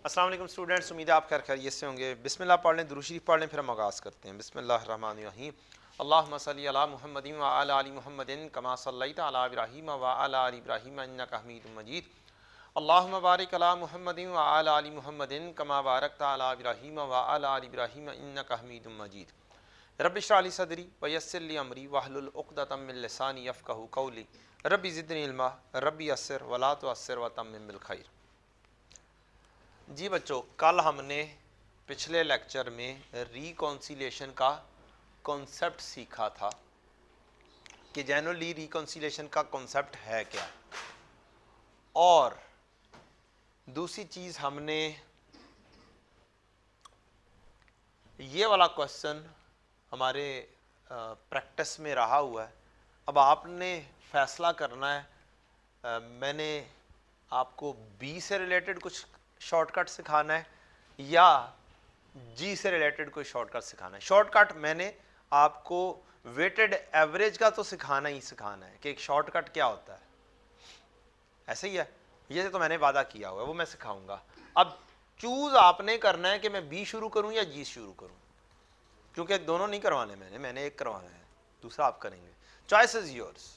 अस्सलाम वालेकुम स्टूडेंट्स, उम्मीद है आप खैर खैरियत से होंगे। बिस्मिल्लाह पढ़ लें, दुरूद शरीफ पढ़ लें, फिर हम आगाज़ करते हैं। बिस्मिल्लाहिर्रहमानिर्रहीम। अल्लाहुम्मा सल्ली अला मुहम्मदिन व अला आलि मुहम्मदिन कमा सल्लैता अला इब्राहीम व अला आलि इब्राहीम इन्नका हमीदुम मजीद। अल्लाहुम्मा बारिक अला मुहम्मदिन व अला आलि मुहम्मदिन कमा बारकता अला इब्राहीम व अला आलि इब्राहीम इन्नका हमीदुम मजीद। रब्बि इश्रह ली सदरी व यस्सिर ली अमरी वहलुल उक़दतम मिन लिसानी यफ़क़हू क़ौली। रब्बि ज़िदनी इल्मा रब्बि यस्सिर व ला तुअस्सिर व तम्मिम बिल खैर। जी बच्चों, कल हमने पिछले लेक्चर में रिकॉन्सिलेशन का कॉन्सेप्ट सीखा था कि जनरली रिकॉन्सिलेशन का कॉन्सेप्ट है क्या, और दूसरी चीज़ हमने ये वाला क्वेश्चन हमारे प्रैक्टिस में रहा हुआ है। अब आपने फैसला करना है, मैंने आपको बी से रिलेटेड कुछ शॉर्टकट सिखाना है या जी से रिलेटेड कोई शॉर्टकट सिखाना है। शॉर्टकट मैंने आपको वेटेड एवरेज का तो सिखाना ही सिखाना है कि एक शॉर्टकट क्या होता है, ऐसे ही है। ये तो मैंने वादा किया हुआ है, वो मैं सिखाऊंगा। अब चूज आपने करना है कि मैं बी शुरू करूं या जी शुरू करूं, क्योंकि दोनों नहीं करवाने मैंने एक करवाना है, दूसरा आप करेंगे। चॉइस इज योर्स,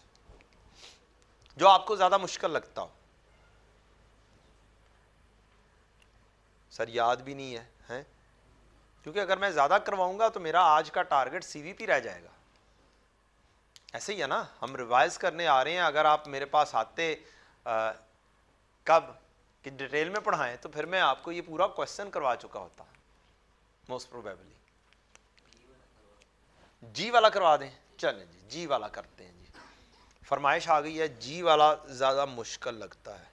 जो आपको ज्यादा मुश्किल लगता हो। सर याद भी नहीं है, क्योंकि अगर मैं ज़्यादा करवाऊंगा तो मेरा आज का टारगेट सीवीपी रह जाएगा। ऐसे ही है ना, हम रिवाइज करने आ रहे हैं। अगर आप मेरे पास आते कब कि डिटेल में पढ़ाएं तो फिर मैं आपको ये पूरा क्वेश्चन करवा चुका होता, मोस्ट प्रोबेबली। जी वाला करवा दें, चलें जी, जी वाला करते हैं जी। फरमाइश आ गई है, जी वाला ज़्यादा मुश्किल लगता है।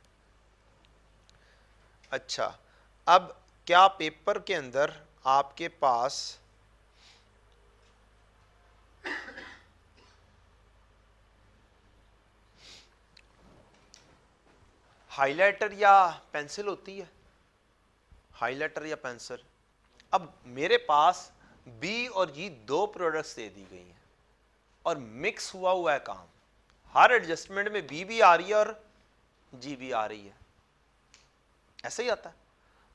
अच्छा, अब क्या पेपर के अंदर आपके पास हाइलाइटर या पेंसिल होती है? हाइलाइटर या पेंसिल। अब मेरे पास बी और जी दो प्रोडक्ट्स दे दी गई हैं और मिक्स हुआ है काम। हर एडजस्टमेंट में बी भी आ रही है और जी भी आ रही है, ऐसे ही आता है।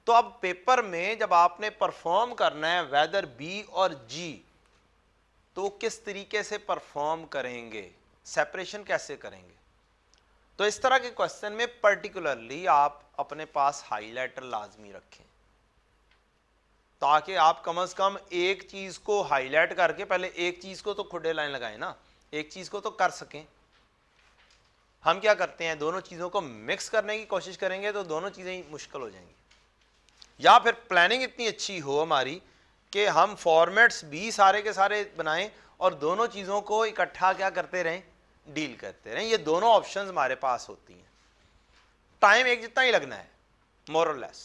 तो अब पेपर में जब आपने परफॉर्म करना है वेदर बी और जी, तो किस तरीके से परफॉर्म करेंगे, सेपरेशन कैसे करेंगे? तो इस तरह के क्वेश्चन में पर्टिकुलरली आप अपने पास हाइलाइटर लाजमी रखें, ताकि आप कम से कम एक चीज को हाईलाइट करके पहले एक चीज को तो खुदे लाइन लगाएं ना, एक चीज को तो कर सकें। हम क्या करते हैं, दोनों चीजों को मिक्स करने की कोशिश करेंगे तो दोनों चीजें मुश्किल हो जाएंगी। या फिर प्लानिंग इतनी अच्छी हो हमारी कि हम फॉर्मेट्स भी सारे के सारे बनाएं और दोनों चीजों को इकट्ठा क्या करते रहें, डील करते रहें। ये दोनों ऑप्शंस हमारे पास होती हैं। टाइम एक जितना ही लगना है, मोर और लेस।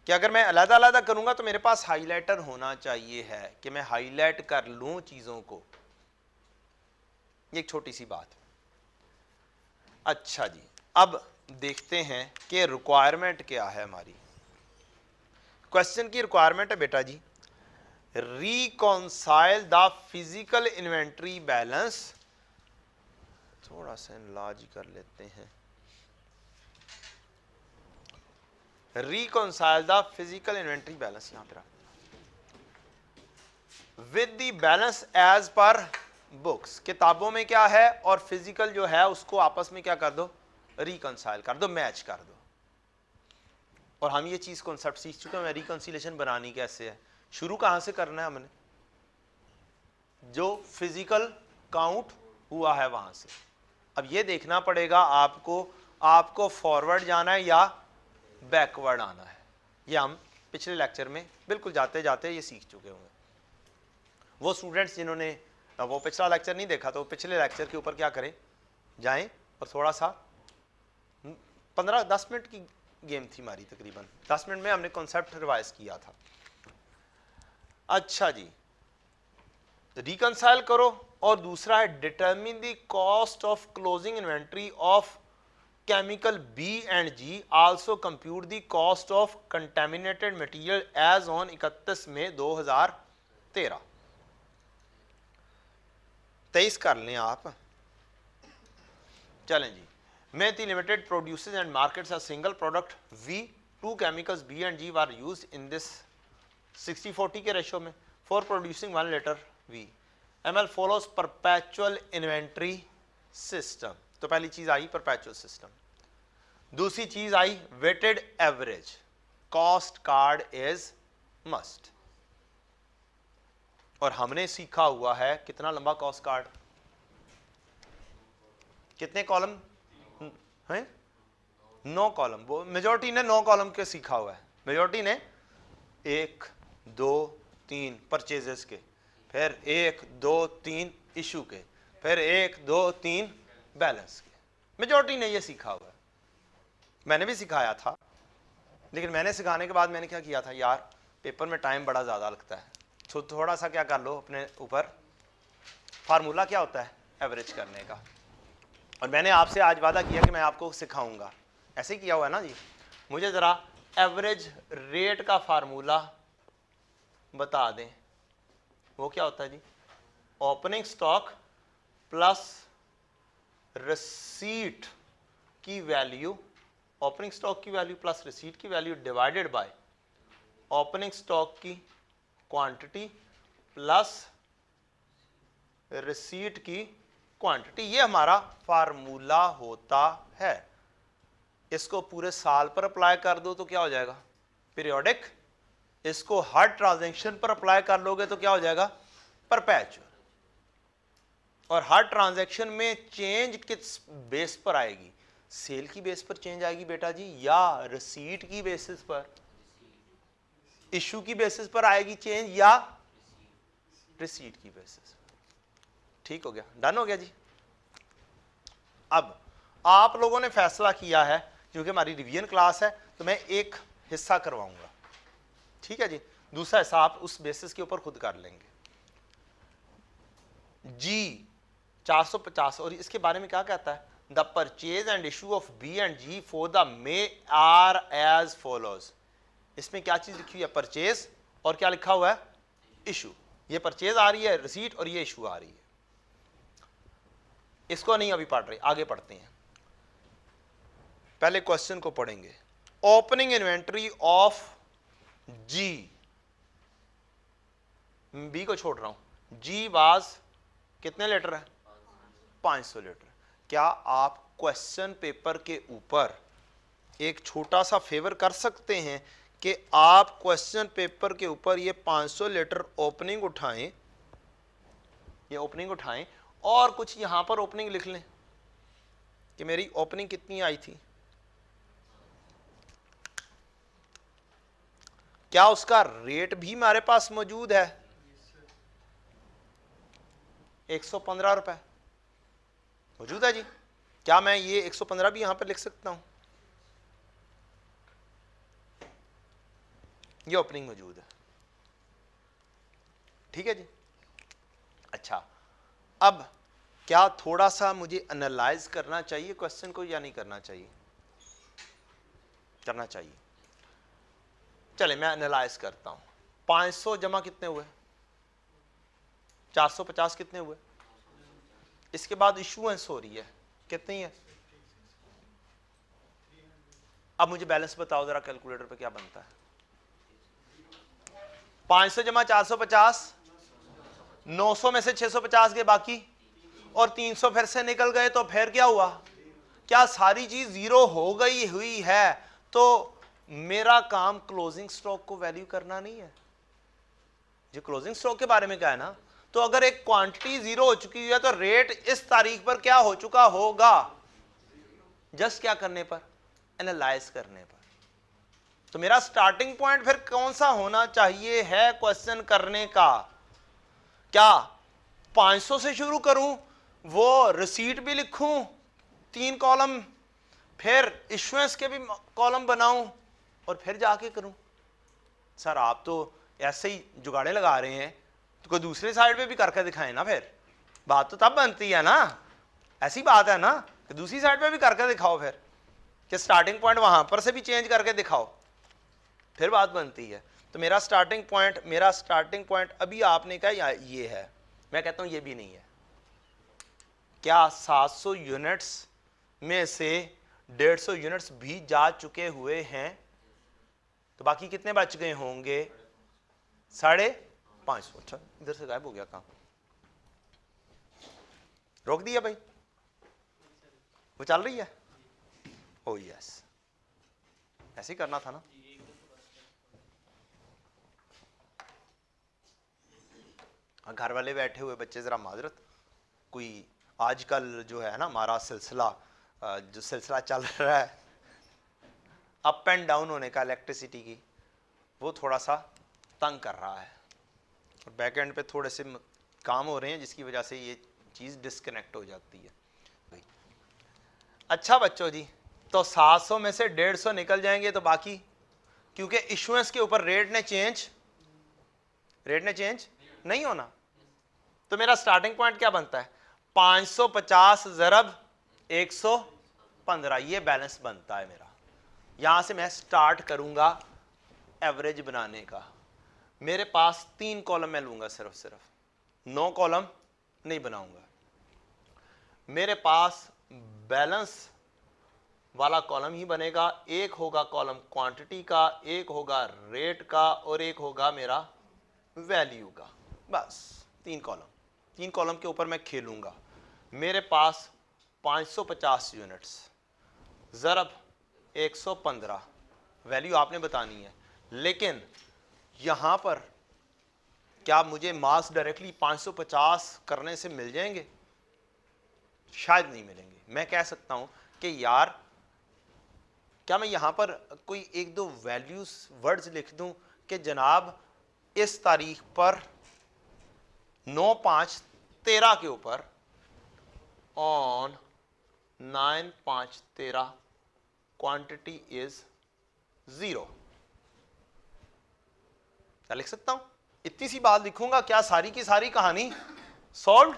कि अगर मैं अलग अलग करूंगा तो मेरे पास हाइलाइटर होना चाहिए है कि मैं हाईलाइट कर लूं चीजों को। ये एक छोटी सी बात। अच्छा जी, अब देखते हैं कि रिक्वायरमेंट क्या है हमारी। क्वेश्चन की रिक्वायरमेंट है बेटा जी, reconcile the physical inventory balance. थोड़ा सा इनलार्ज कर लेते हैं। Reconcile the physical inventory balance, यहां पर with the balance as per books. किताबों में क्या है और फिजिकल जो है उसको आपस में क्या कर दो, रिकॉन्साइल कर दो, मैच कर दो। और हम ये चीज कॉन्सेप्ट सीख चुके हैं, रिकॉन्सिलेशन बनानी कैसे है। शुरू कहां से करना है हमने, जो फिजिकल काउंट हुआ है वहां से। अब ये देखना पड़ेगा आपको फॉरवर्ड जाना है या बैकवर्ड आना है। ये हम पिछले लेक्चर में बिल्कुल जाते जाते ये सीख चुके होंगे। वो स्टूडेंट्स जिन्होंने वो पिछला लेक्चर नहीं देखा तो पिछले लेक्चर के ऊपर क्या करें, जाएं और थोड़ा सा 15-10 मिनट की गेम थी हमारी, तकरीबन 10 मिनट में हमने कॉन्सेप्ट रिवाइज किया था। अच्छा जी, रिकंसाइल करो। और दूसरा है determine the cost of closing inventory of chemical B and G, also compute the cost of contaminated material as on 31 May 2013। 23 कर लें आप, चलें जी। Methi Limited produces and markets a single product V. Two chemicals B and G were used in this 60-40 के ratio में for producing 1 liter V. ML follows perpetual inventory system. तो पहली चीज आई perpetual system. दूसरी चीज आई weighted average. Cost card is must. और हमने सीखा हुआ है कितना लंबा कॉस्ट कार्ड, कितने कॉलम हैं? 9 कॉलम. वो मेजॉरिटी ने 9 कॉलम के सीखा हुआ है. मेजॉरिटी ने 1 2 3 परचेजेस के, फिर 1 2 3 इशू के, फिर 1 2 3 बैलेंस के. मेजॉरिटी ने ये सीखा हुआ है. मैंने भी सिखाया था, लेकिन मैंने सिखाने के बाद मैंने क्या किया था, यार पेपर में टाइम बड़ा ज़्यादा लगता है, तो थोड़ा सा क्या कर लो अपने ऊपर. फार्मूला क्या होता है एवरेज करने का, और मैंने आपसे आज वादा किया कि मैं आपको सिखाऊंगा. ऐसे ही किया हुआ है ना जी. मुझे ज़रा एवरेज रेट का फार्मूला बता दें. वो क्या होता है जी? ओपनिंग स्टॉक प्लस रिसीट की वैल्यू, ओपनिंग स्टॉक की वैल्यू प्लस रिसीट की value divided by opening stock की क्वांटिटी प्लस रिसीट की क्वांटिटी. ये हमारा फार्मूला होता है. इसको पूरे साल पर अप्लाई कर दो तो क्या हो जाएगा? पीरियोडिक. इसको हर ट्रांजैक्शन पर अप्लाई कर लोगे तो क्या हो जाएगा? परपेचुअल. और हर ट्रांजैक्शन में चेंज किस बेस पर आएगी? सेल की बेस पर चेंज आएगी बेटा जी, या रिसीट की बेसिस पर, इशू की बेसिस पर आएगी चेंज, या रिसीट की बेसिस. ठीक हो गया, डन हो गया जी. अब आप लोगों ने फैसला किया है, क्योंकि हमारी रिवीजन क्लास है तो मैं एक हिस्सा करवाऊंगा, ठीक है जी. दूसरा हिस्सा आप उस बेसिस के ऊपर खुद कर लेंगे. जी 450, और इसके बारे में क्या कहता है? The purchase and issue of B and G for the May are as follows. इसमें क्या चीज लिखी हुई है? परचेज, और क्या लिखा हुआ है? इशू. ये परचेज आ रही है रिसीट, और ये इशू आ रही है. इसको नहीं अभी पढ़ रहे, आगे पढ़ते हैं. पहले क्वेश्चन को पढ़ेंगे. Opening inventory of G, B को छोड़ रहा हूं. जी वाज कितने लीटर है? 500 लीटर. क्या आप क्वेश्चन पेपर के ऊपर एक छोटा सा फेवर कर सकते हैं कि आप क्वेश्चन पेपर के ऊपर ये 500 लीटर ओपनिंग उठाएं, ये ओपनिंग उठाएं, और कुछ यहां पर ओपनिंग लिख लें कि मेरी ओपनिंग कितनी आई थी? क्या उसका रेट भी हमारे पास मौजूद है? 115 रुपए मौजूद है जी. क्या मैं ये 115 भी यहां पर लिख सकता हूं? ये ओपनिंग मौजूद है. ठीक है जी. अच्छा, अब क्या थोड़ा सा मुझे एनालाइज करना चाहिए क्वेश्चन को, या नहीं करना चाहिए? करना चाहिए. चले मैं एनालाइज करता हूं. 500 जमा कितने हुए? 450 कितने हुए? इसके बाद इशूएंस हो रही है, कितनी है? अब मुझे बैलेंस बताओ जरा कैलकुलेटर पे क्या बनता है. 500 जमा 450, 900 में से 650 के बाकी, और 300 फिर से निकल गए. तो फिर क्या हुआ? क्या सारी चीज जीरो हो गई हुई है? तो मेरा काम क्लोजिंग स्टॉक को वैल्यू करना नहीं है. जो क्लोजिंग स्टॉक के बारे में क्या है ना, तो अगर एक क्वांटिटी जीरो हो चुकी है तो रेट इस तारीख पर क्या हो चुका होगा? जस्ट क्या करने पर? एनालाइज करने पर. तो मेरा स्टार्टिंग पॉइंट फिर कौन सा होना चाहिए है क्वेश्चन करने का? क्या 500 से शुरू करूं, वो रिसीट भी लिखूं 3 कॉलम, फिर इश्यूएंस के भी कॉलम बनाऊं, और फिर जाके करूं? सर आप तो ऐसे ही जुगाड़े लगा रहे हैं, तो कोई दूसरे साइड पे भी करके दिखाएं ना. फिर बात तो तब बनती है ना, ऐसी बात है ना कि दूसरी साइड पे भी करके दिखाओ, फिर कि स्टार्टिंग पॉइंट वहां पर से भी चेंज करके दिखाओ, फिर बात बनती है. तो मेरा स्टार्टिंग पॉइंट अभी आपने कहा ये है, मैं कहता हूं ये भी नहीं है. क्या 700 यूनिट्स में से 150 यूनिट्स भी जा चुके हुए हैं, तो बाकी कितने बच गए होंगे? 550। अच्छा इधर से गायब हो गया काम, रोक दिया भाई, वो चल रही है। ओ यस, ऐसे ही करना था ना। घर वाले बैठे हुए बच्चे जरा माजरत, कोई आजकल जो है ना हमारा सिलसिला चल रहा है अप एंड डाउन होने का इलेक्ट्रिसिटी की, वो थोड़ा सा तंग कर रहा है और बैक एंड पे थोड़े से काम हो रहे हैं जिसकी वजह से ये चीज़ डिस्कनेक्ट हो जाती है। अच्छा बच्चों जी, तो 700 में से 150 निकल जाएंगे, तो बाकी क्योंकि इशुएंस के ऊपर रेट ने चेंज नहीं होना, तो मेरा स्टार्टिंग पॉइंट क्या बनता है? 550 ज़रब 115, ये बैलेंस बनता है मेरा। यहां से मैं स्टार्ट करूंगा एवरेज बनाने का। मेरे पास 3 कॉलम मैं लूंगा, सिर्फ 9 कॉलम नहीं बनाऊंगा। मेरे पास बैलेंस वाला कॉलम ही बनेगा, एक होगा कॉलम क्वांटिटी का, एक होगा रेट का और एक होगा मेरा वैल्यू का। बस 3 कॉलम के ऊपर मैं खेलूंगा। मेरे पास 550 यूनिट्स ज़रब 115, वैल्यू आपने बतानी है, लेकिन यहां पर क्या मुझे मास डायरेक्टली 550 करने से मिल जाएंगे? शायद नहीं मिलेंगे। मैं कह सकता हूं कि यार क्या मैं यहां पर कोई 1-2 वैल्यूज वर्ड्स लिख दूं कि जनाब इस तारीख पर 9/5/13 के ऊपर ऑन 9/5/13 क्वांटिटी इज 0। क्या लिख सकता हूं? इतनी सी बात लिखूंगा, क्या सारी की सारी कहानी सॉल्व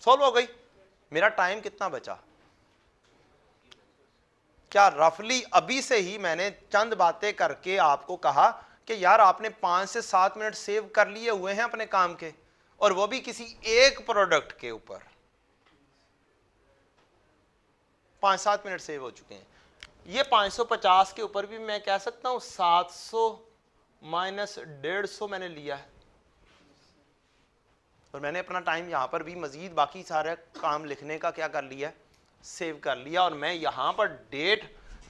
हो गई? मेरा टाइम कितना बचा? क्या रफली अभी से ही मैंने चंद बातें करके आपको कहा कि यार आपने 5 से 7 मिनट सेव कर लिए हुए हैं अपने काम के, और वो भी किसी एक प्रोडक्ट के ऊपर 5-7 मिनट सेव हो चुके हैं। ये 550 के ऊपर भी मैं कह सकता हूं 700 माइनस 150 मैंने लिया है, और मैंने अपना टाइम यहां पर भी मजीद बाकी सारा काम लिखने का क्या कर लिया, सेव कर लिया। और मैं यहां पर डेट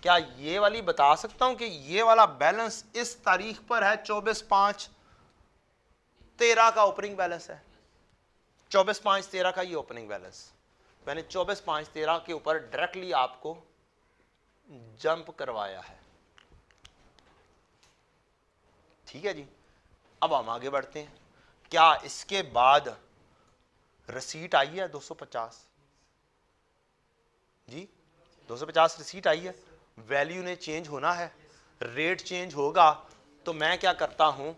क्या ये वाली बता सकता हूं कि ये वाला बैलेंस इस तारीख पर है 24/5/13 का ओपनिंग बैलेंस है। 24/5/13 का ये ओपनिंग बैलेंस मैंने 24/5/13 के ऊपर डायरेक्टली आपको जंप करवाया है। ठीक है जी, अब हम आगे बढ़ते हैं। क्या इसके बाद रसीट आई है 250? जी 250 रसीट आई है। वैल्यू ने चेंज होना है, रेट चेंज होगा, तो मैं क्या करता हूं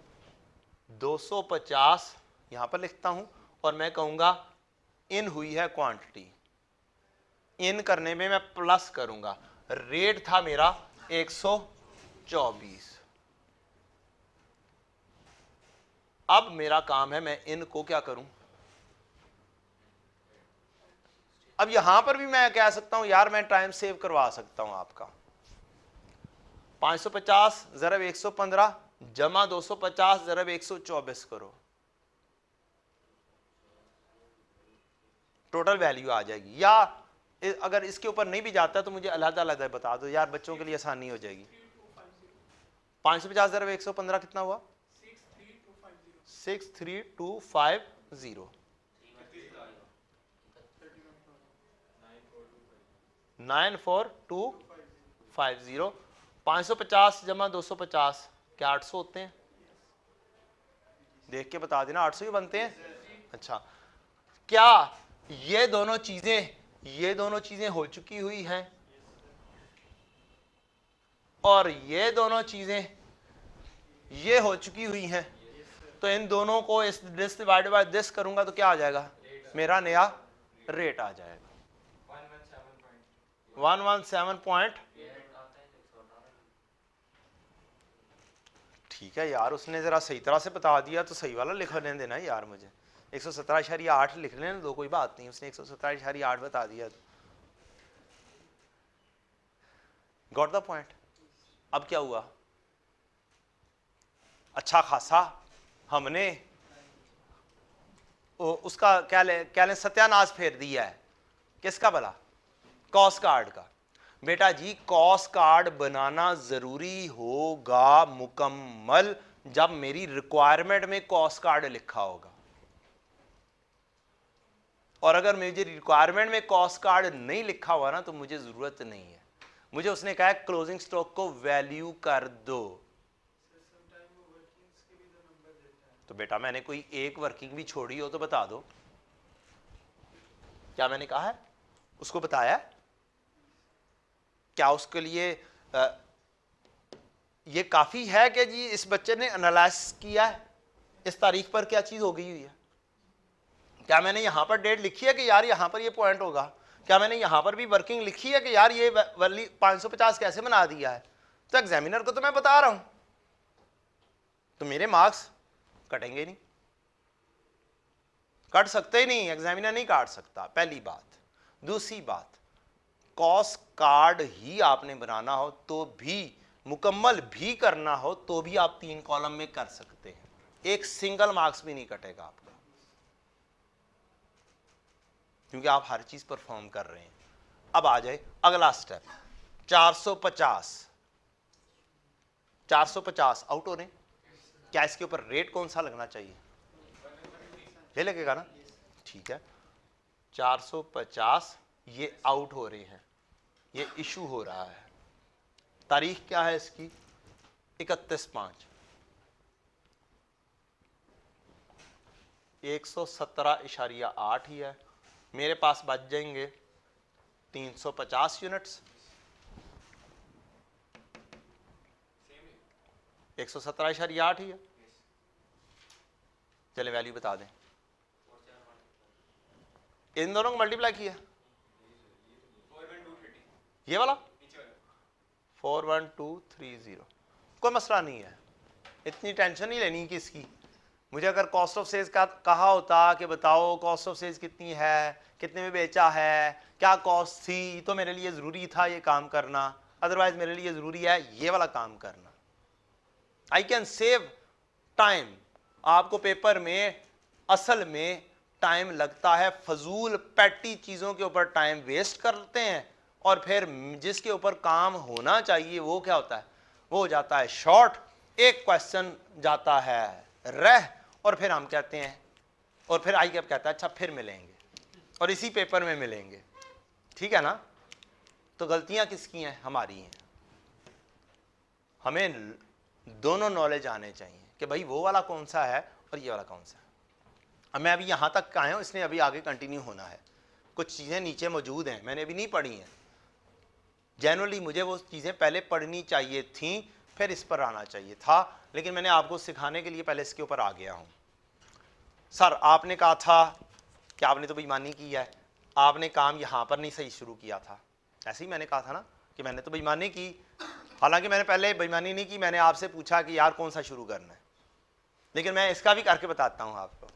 250 यहां पर लिखता हूं और मैं कहूंगा इन हुई है क्वांटिटी। इन करने में मैं प्लस करूंगा, रेट था मेरा 124। अब मेरा काम है मैं इनको क्या करूं। अब यहां पर भी मैं कह सकता हूं यार मैं टाइम सेव करवा सकता हूं आपका। 550 ज़रब 115 जमा 250 ज़रब 124 करो, टोटल वैल्यू आ जाएगी। या अगर इसके ऊपर नहीं भी जाता तो मुझे अलग-अलग बता दो यार, बच्चों के लिए आसानी हो जाएगी। 550 ज़रब 115 कितना हुआ? 63250। 94250। 550 जमा 250 क्या 800 होते हैं? देख के बता देना, 800 ही बनते हैं। अच्छा, क्या ये दोनों चीजें हो चुकी हुई हैं और ये दोनों चीजें ये हो चुकी हुई हैं, तो इन दोनों को इस दिस डिवाइडेड बाय दिस करूंगा तो क्या आ जाएगा? मेरा नया रेट आ जाएगा 117 ठीक है यार, उसने जरा सही तरह से बता दिया तो सही वाला लिखने देना यार मुझे। 117.8 लिख लेने दो, कोई बात नहीं, उसने 117.8 बता दिया तो गॉट द पॉइंट? अब क्या हुआ, अच्छा खासा हमने उसका क्या लें सत्यानाश फेर दिया है। किसका भला? कॉस्ट कार्ड का। बेटा जी कॉस्ट कार्ड बनाना जरूरी होगा मुकम्मल जब मेरी रिक्वायरमेंट में कॉस्ट कार्ड लिखा होगा, और अगर मेरी रिक्वायरमेंट में कॉस्ट कार्ड नहीं लिखा हुआ ना तो मुझे जरूरत नहीं है। मुझे उसने कहा क्लोजिंग स्टॉक को वैल्यू कर दो, तो बेटा मैंने कोई एक वर्किंग भी छोड़ी हो तो बता दो। क्या मैंने कहा है? उसको बताया? क्या उसके लिए ये काफी है कि जी इस बच्चे ने एनालाइज किया है इस तारीख पर क्या चीज हो गई हुई है? क्या मैंने यहां पर डेट लिखी है कि यार यहां पर ये पॉइंट होगा? क्या मैंने यहां पर भी वर्किंग लिखी है कि यार ये वैल्यू 550 कैसे बना दिया है? तो एग्जामिनर को तो मैं बता रहा हूं, तो मेरे मार्क्स कटेंगे नहीं, कट सकते ही नहीं, एग्जामिनर नहीं काट सकता, पहली बात। दूसरी बात, कॉस्ट कार्ड ही आपने बनाना हो तो भी, मुकम्मल भी करना हो तो भी आप 3 कॉलम में कर सकते हैं, एक सिंगल मार्क्स भी नहीं कटेगा आपका, क्योंकि आप हर चीज परफॉर्म कर रहे हैं। अब आ जाए अगला स्टेप, 450 आउट हो रहे। क्या इसके ऊपर रेट कौन सा लगना चाहिए? ये लगेगा ना, ठीक है। 450 ये आउट हो रहे हैं, ये इशू हो रहा है। तारीख क्या है इसकी? 31/5। 117.8 ही है, मेरे पास बच जाएंगे 350 यूनिट्स। 117.8 ही है। चले वैल्यू बता दें, इन दोनों को मल्टीप्लाई किया, ये वाला 41230। कोई मसला नहीं है, इतनी टेंशन नहीं लेनी किसकी। मुझे अगर कॉस्ट ऑफ सेल्स का कहा होता कि बताओ कॉस्ट ऑफ सेल्स कितनी है, कितने में बेचा है, क्या कॉस्ट थी, तो मेरे लिए ज़रूरी था ये काम करना, अदरवाइज मेरे लिए ज़रूरी है ये वाला काम करना। I can save time. आपको पेपर में असल में टाइम लगता है, फजूल पैटी चीज़ों के ऊपर टाइम वेस्ट करते हैं, और फिर जिसके ऊपर काम होना चाहिए वो क्या होता है, वो हो जाता है शॉर्ट, एक क्वेश्चन जाता है रह, और फिर हम कहते हैं, और फिर आई कैप कहता है अच्छा फिर मिलेंगे, और इसी पेपर में मिलेंगे। ठीक है ना? तो गलतियां किसकी हैं? हमारी हैं। हमें दोनों नॉलेज आने चाहिए कि भाई वो वाला कौन सा है और ये वाला कौन सा है। अब मैं अभी यहां तक आया हूं, इसने अभी आगे कंटिन्यू होना है। कुछ चीज़ें नीचे मौजूद हैं, मैंने अभी नहीं पढ़ी हैं। जनरली मुझे वो चीज़ें पहले पढ़नी चाहिए थी, फिर इस पर आना चाहिए था, लेकिन मैंने आपको सिखाने के लिए पहले इसके ऊपर आ गया हूँ। सर आपने कहा था कि आपने तो बेईमानी की है, आपने काम यहाँ पर नहीं सही शुरू किया था। ऐसे ही मैंने कहा था ना कि मैंने तो बेईमानी की, हालांकि मैंने पहले बेईमानी नहीं की, मैंने आपसे पूछा कि यार कौन सा शुरू करना है। लेकिन मैं इसका भी करके बताता हूँ आपको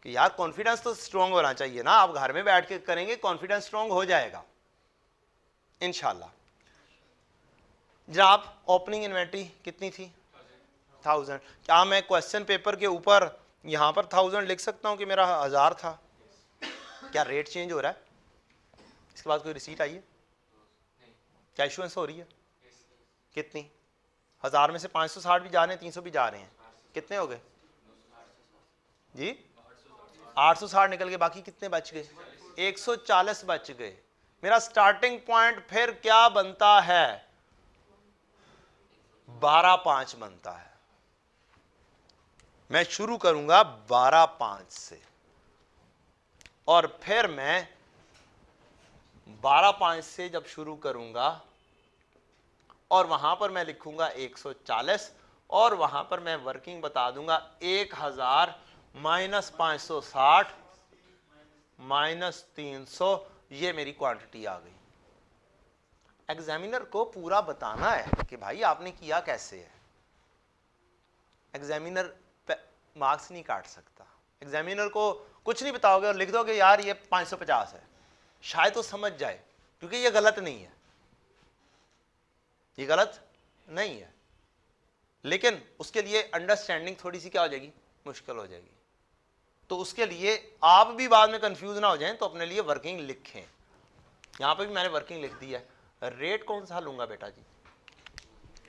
कि यार कॉन्फिडेंस तो स्ट्रॉन्ग होना चाहिए ना। आप घर में बैठ के करेंगे, कॉन्फिडेंस स्ट्रॉन्ग हो जाएगा इंशाल्लाह। जनाब ओपनिंग इन्वेंटरी कितनी थी? 1000। क्या मैं क्वेश्चन पेपर के ऊपर यहाँ पर 1000 लिख सकता हूँ कि मेरा 1000 था? क्या रेट चेंज हो रहा है? इसके बाद कोई रिसीट आई है? क्या इशुएंस हो रही है? कितनी? 1000 में से 560 भी जा रहे हैं, 300 भी जा रहे हैं, कितने हो गए जी? 860 निकल गए, बाकी कितने बच गए? 140 बच गए। मेरा स्टार्टिंग पॉइंट फिर क्या बनता है? 12.5 बनता है। मैं शुरू करूंगा 12.5 से, और फिर मैं 12.5 से जब शुरू करूंगा और वहां पर मैं लिखूंगा 140, और वहां पर मैं वर्किंग बता दूंगा 1000 माइनस 560 माइनस 300, ये मेरी क्वांटिटी आ गई। एग्जामिनर को पूरा बताना है कि भाई आपने किया कैसे है। एग्जामिनर मार्क्स नहीं काट सकता। एग्जामिनर को कुछ नहीं बताओगे और लिख दोगे यार ये 550 है, शायद तो समझ जाए, क्योंकि ये गलत नहीं है। ये गलत नहीं है, लेकिन उसके लिए अंडरस्टैंडिंग थोड़ी सी क्या हो जाएगी, मुश्किल हो जाएगी। तो उसके लिए आप भी बाद में कंफ्यूज ना हो जाएं, तो अपने लिए वर्किंग लिखें। यहां पे भी मैंने वर्किंग लिख दी है। रेट कौन सा लूंगा बेटा जी?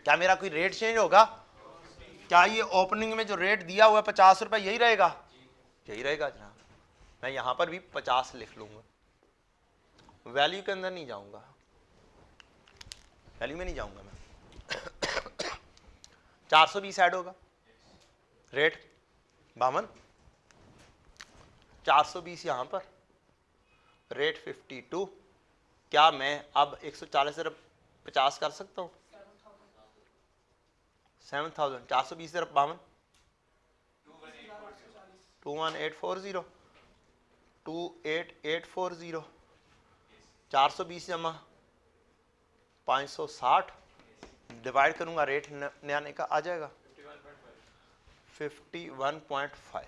क्या मेरा कोई रेट चेंज होगा? क्या ये ओपनिंग में जो रेट दिया हुआ है 50 रुपए यही रहेगा? यही रहेगा जनाब। मैं यहां पर भी 50 लिख लूंगा, वैल्यू के अंदर नहीं जाऊंगा, वैल्यू में नहीं जाऊंगा मैं। 420 ऐड होगा, रेट 52, 420 यहां पर, रेट 52। क्या मैं अब 140 से 50 कर सकता हूं? 7000, 420 से 52, 21840, 28840, 420 जमा 560 डिवाइड करूंगा, रेट नया आने का आ जाएगा 51.5।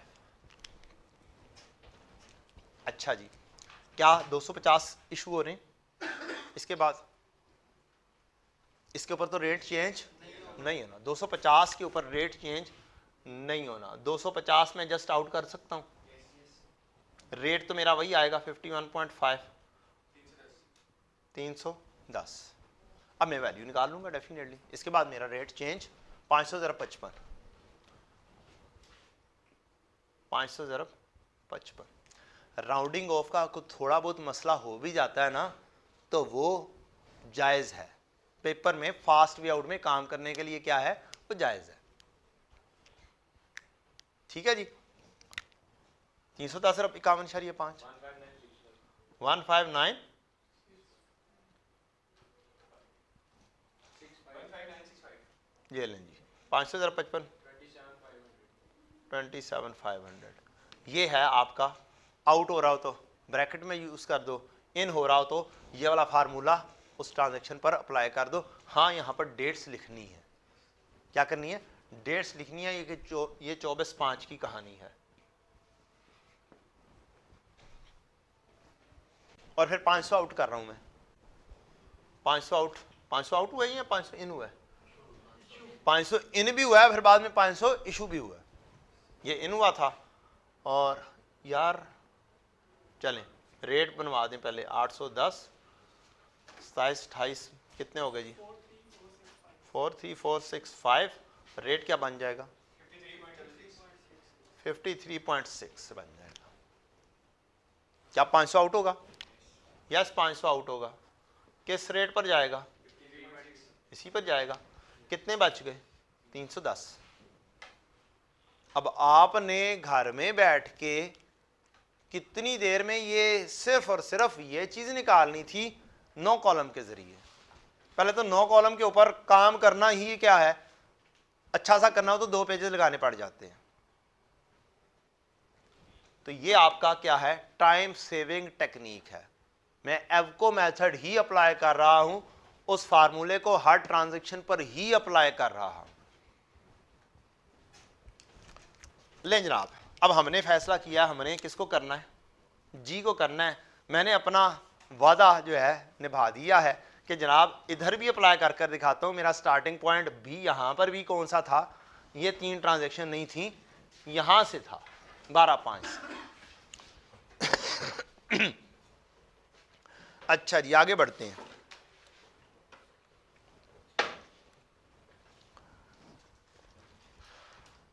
अच्छा जी, क्या 250 इशू हो रहे हैं? इसके बाद इसके ऊपर तो रेट चेंज नहीं होना, 250 के ऊपर रेट चेंज नहीं होना। 250 में जस्ट आउट कर सकता हूं, रेट तो मेरा वही आएगा 51.5, 310। अब मैं वैल्यू निकाल लूंगा डेफिनेटली। इसके बाद मेरा रेट चेंज 500 ज़रा 55, 500 ज़रा 55। राउंडिंग ऑफ का कुछ थोड़ा बहुत मसला हो भी जाता है ना, तो वो जायज़ है। पेपर में फास्ट वे आउट में काम करने के लिए क्या है, वो जायज़ है। ठीक है जी। 310 अरब 51.5, 159, ये लें जी, 500 ज़रा 55, 27,500। ये है आपका। आउट हो रहा हो तो ब्रैकेट में यूज़ कर दो, इन हो रहा हो तो ये वाला फार्मूला उस ट्रांजैक्शन पर अप्लाई कर दो। हाँ, यहाँ पर डेट्स लिखनी है। क्या करनी है? डेट्स लिखनी है। ये 24/5 की कहानी है। और फिर 500 आउट कर रहा हूँ मैं। 500 आउट, 500 आउट हुआ है या 500 इन हुआ है? 500 इन भी हुआ है, फिर बाद में 500 इशू भी हुआ है। ये इन हुआ था। और यार चलें रेट बनवा दें पहले। 810, 27, 28 कितने हो गए जी? 43465। रेट क्या बन जाएगा? 53.6 बन जाएगा। क्या 500 आउट होगा? यस, 500 आउट होगा। किस रेट पर जाएगा? इसी पर जाएगा। कितने बच गए? 310। अब आपने घर में बैठ के कितनी देर में ये सिर्फ और सिर्फ ये चीज निकालनी थी 9 कॉलम के जरिए। पहले तो 9 कॉलम के ऊपर काम करना ही क्या है, अच्छा सा करना हो तो 2 पेजेस लगाने पड़ जाते हैं। तो ये आपका क्या है, टाइम सेविंग टेक्निक है। मैं एवको मेथड ही अप्लाई कर रहा हूं, उस फार्मूले को हर ट्रांजैक्शन पर ही अप्लाई कर रहा हूं। ले जनाब, अब हमने फैसला किया हमने किसको करना है, जी को करना है। मैंने अपना वादा जो है निभा दिया है कि जनाब इधर भी अप्लाई कर कर दिखाता हूं। मेरा स्टार्टिंग पॉइंट भी यहां पर भी कौन सा था, ये 3 ट्रांजैक्शन नहीं थी, यहां से था 12/5 से। अच्छा जी, आगे बढ़ते हैं।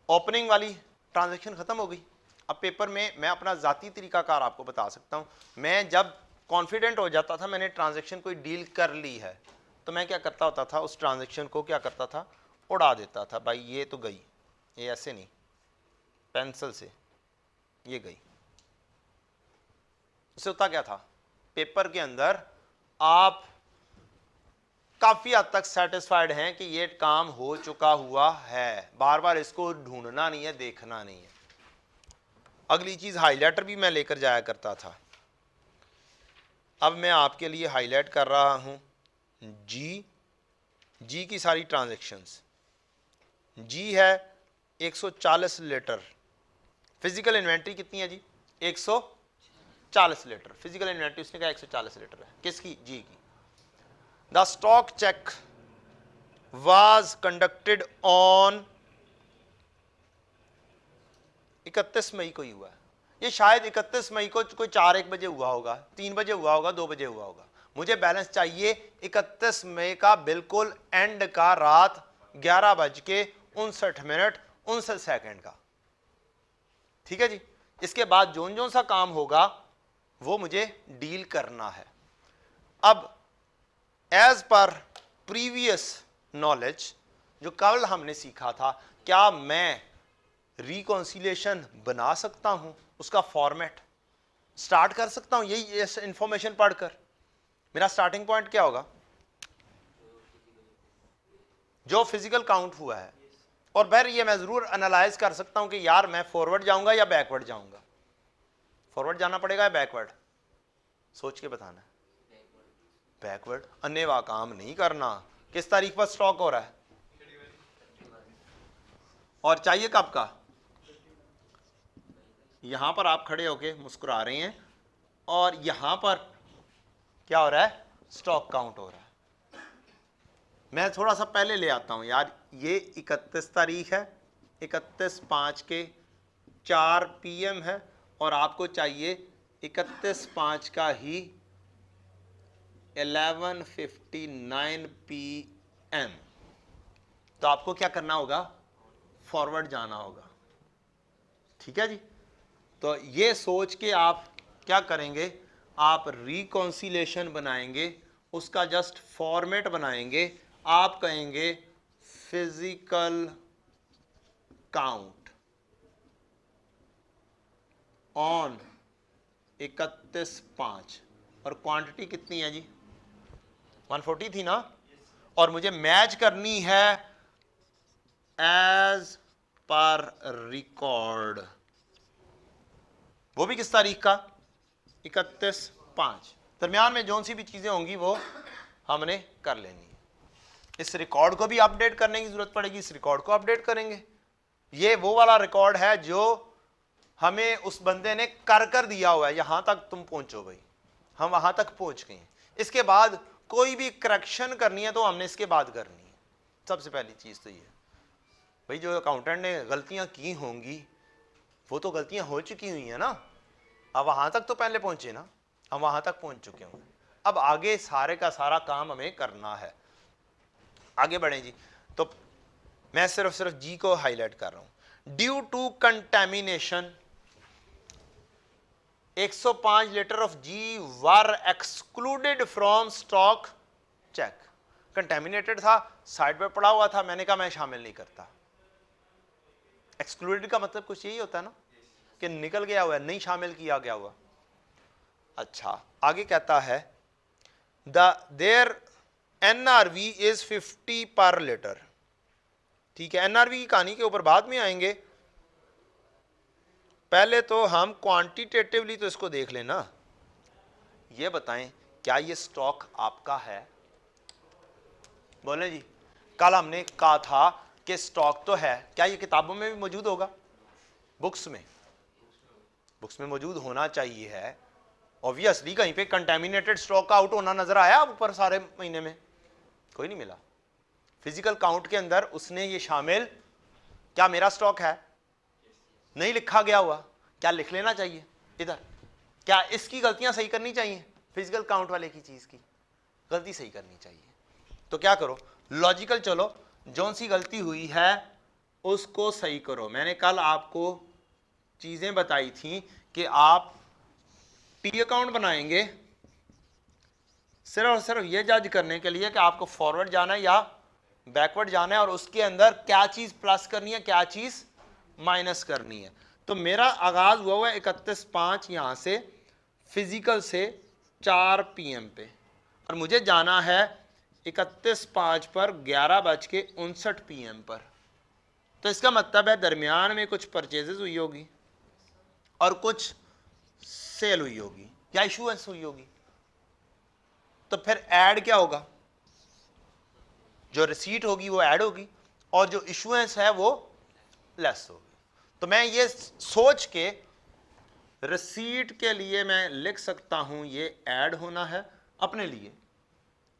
ओपनिंग वाली ट्रांजैक्शन खत्म हो गई। अब पेपर में मैं अपना जाती तरीकाकार आपको बता सकता हूं। मैं जब कॉन्फिडेंट हो जाता था मैंने ट्रांजैक्शन कोई डील कर ली है, तो मैं क्या करता होता था, उस ट्रांजैक्शन को क्या करता था, उड़ा देता था। भाई ये तो गई, ये ऐसे नहीं, पेंसिल से ये गई। उससे होता क्या था, पेपर के अंदर आप काफी हद तक सेटिस्फाइड हैं कि ये काम हो चुका हुआ है, बार बार इसको ढूंढना नहीं है, देखना नहीं है। अगली चीज हाइलाइटर भी मैं लेकर जाया करता था। अब मैं आपके लिए हाईलाइट कर रहा हूं जी की सारी ट्रांजैक्शंस। जी है 140 लीटर। फिजिकल इन्वेंट्री कितनी है जी? 140 लीटर फिजिकल इन्वेंट्री। उसने कहा 140 लीटर है। किसकी? जी की। The stock check was conducted on 31 May को ही हुआ है। ये शायद 31 मई को कोई 4-1 बजे हुआ होगा, 3 बजे हुआ होगा, 2 बजे हुआ होगा। मुझे बैलेंस चाहिए 31 मई का बिल्कुल एंड का, रात 11:59 का। ठीक है जी। इसके बाद जोन जोन सा काम होगा वो मुझे डील करना है। अब एज पर प्रीवियस नॉलेज जो कल हमने सीखा था, क्या मैं रिकॉन्सिलेशन बना सकता हूं, उसका फॉर्मेट स्टार्ट कर सकता हूं? यही इंफॉर्मेशन पढ़कर मेरा स्टार्टिंग पॉइंट क्या होगा? जो फिजिकल काउंट हुआ है। और फिर ये मैं जरूर एनालाइज कर सकता हूं कि यार मैं फॉरवर्ड जाऊंगा या बैकवर्ड जाऊंगा। फॉरवर्ड जाना पड़ेगा या बैकवर्ड? सोच के बताना है। बैकवर्ड। अन्यवा काम नहीं करना। किस तारीख पर स्टॉक हो रहा है और चाहिए कब का? यहां पर आप खड़े होके मुस्कुरा रहे हैं और यहां पर क्या हो रहा है? स्टॉक काउंट हो रहा है। मैं थोड़ा सा पहले ले आता हूं यार। ये 31 तारीख है, 31/5 के 4 PM है और आपको चाहिए 31/5 का ही 11:59 PM। तो आपको क्या करना होगा? फॉरवर्ड जाना होगा। ठीक है जी। तो ये सोच के आप क्या करेंगे? आप रिकॉन्सिलेशन बनाएंगे, उसका जस्ट फॉर्मेट बनाएंगे। आप कहेंगे फिजिकल काउंट ऑन 31/5 और क्वांटिटी कितनी है जी? 140 थी ना। और मुझे मैच करनी है एज पर रिकॉर्ड। वो भी किस तारीख का? 31/5। दरमियान में जो सी भी चीजें होंगी वो हमने कर लेनी है। इस रिकॉर्ड को भी अपडेट करने की जरूरत पड़ेगी, इस रिकॉर्ड को अपडेट करेंगे। ये वो वाला रिकॉर्ड है जो हमें उस बंदे ने कर दिया हुआ है, यहां तक तुम पहुंचो भाई, हम वहां तक पहुंच गए। इसके बाद कोई भी करेक्शन करनी है तो हमने इसके बाद करनी है। सबसे पहली चीज तो ये भाई, जो अकाउंटेंट ने गलतियां की होंगी वो तो गलतियां हो चुकी हुई है ना। अब वहां तक तो पहले पहुंचे ना, हम वहां तक पहुंच चुके होंगे। अब आगे सारे का सारा काम हमें करना है। आगे बढ़े जी। तो मैं सिर्फ जी को हाईलाइट कर रहा हूं। Due to contamination 105 litre of G were excluded from stock check. Contaminated था, साइड पे पड़ा हुआ था, मैंने कहा मैं शामिल नहीं करता। एक्सक्लूडेड का मतलब कुछ यही होता है ना कि निकल गया हुआ है, नहीं शामिल किया गया हुआ। अच्छा, आगे कहता है देयर NRV इज 50 पर लीटर। ठीक है, NRV की कहानी के ऊपर बाद में आएंगे। पहले तो हम क्वांटिटेटिवली तो इसको देख लेना। ये बताएं क्या ये स्टॉक आपका है? बोले जी। कल हमने कहा था कि स्टॉक तो है, क्या ये किताबों में भी मौजूद होगा? बुक्स में मौजूद होना चाहिए है ऑब्वियसली। कहीं पे कंटेमिनेटेड स्टॉक का आउट होना नजर आया ऊपर सारे महीने में? कोई नहीं मिला। फिजिकल काउंट के अंदर उसने ये शामिल, क्या मेरा स्टॉक है? नहीं लिखा गया हुआ, क्या लिख लेना चाहिए इधर? क्या इसकी गलतियां सही करनी चाहिए? फिजिकल काउंट वाले की चीज की गलती सही करनी चाहिए। तो क्या करो, लॉजिकल चलो, जो सी गलती हुई है उसको सही करो। मैंने कल आपको चीजें बताई थी कि आप टी अकाउंट बनाएंगे सिर्फ और सिर्फ ये जज करने के लिए कि आपको फॉरवर्ड जाना है या बैकवर्ड जाना है और उसके अंदर क्या चीज प्लस करनी है, क्या चीज माइनस करनी है। तो मेरा आगाज हुआ है 31/5 यहां से फिजिकल से 4 PM पे, और मुझे जाना है 31/5 पर 11:59 PM पर। तो इसका मतलब है दरमियान में कुछ परचेजेस हुई होगी और कुछ सेल हुई होगी या इशूएंस हुई होगी। तो फिर ऐड क्या होगा? जो रिसीट होगी वो ऐड होगी और जो इशूएंस है वो लेस होगी। तो मैं ये सोच के रिसीट के लिए मैं लिख सकता हूं ये ऐड होना है अपने लिए,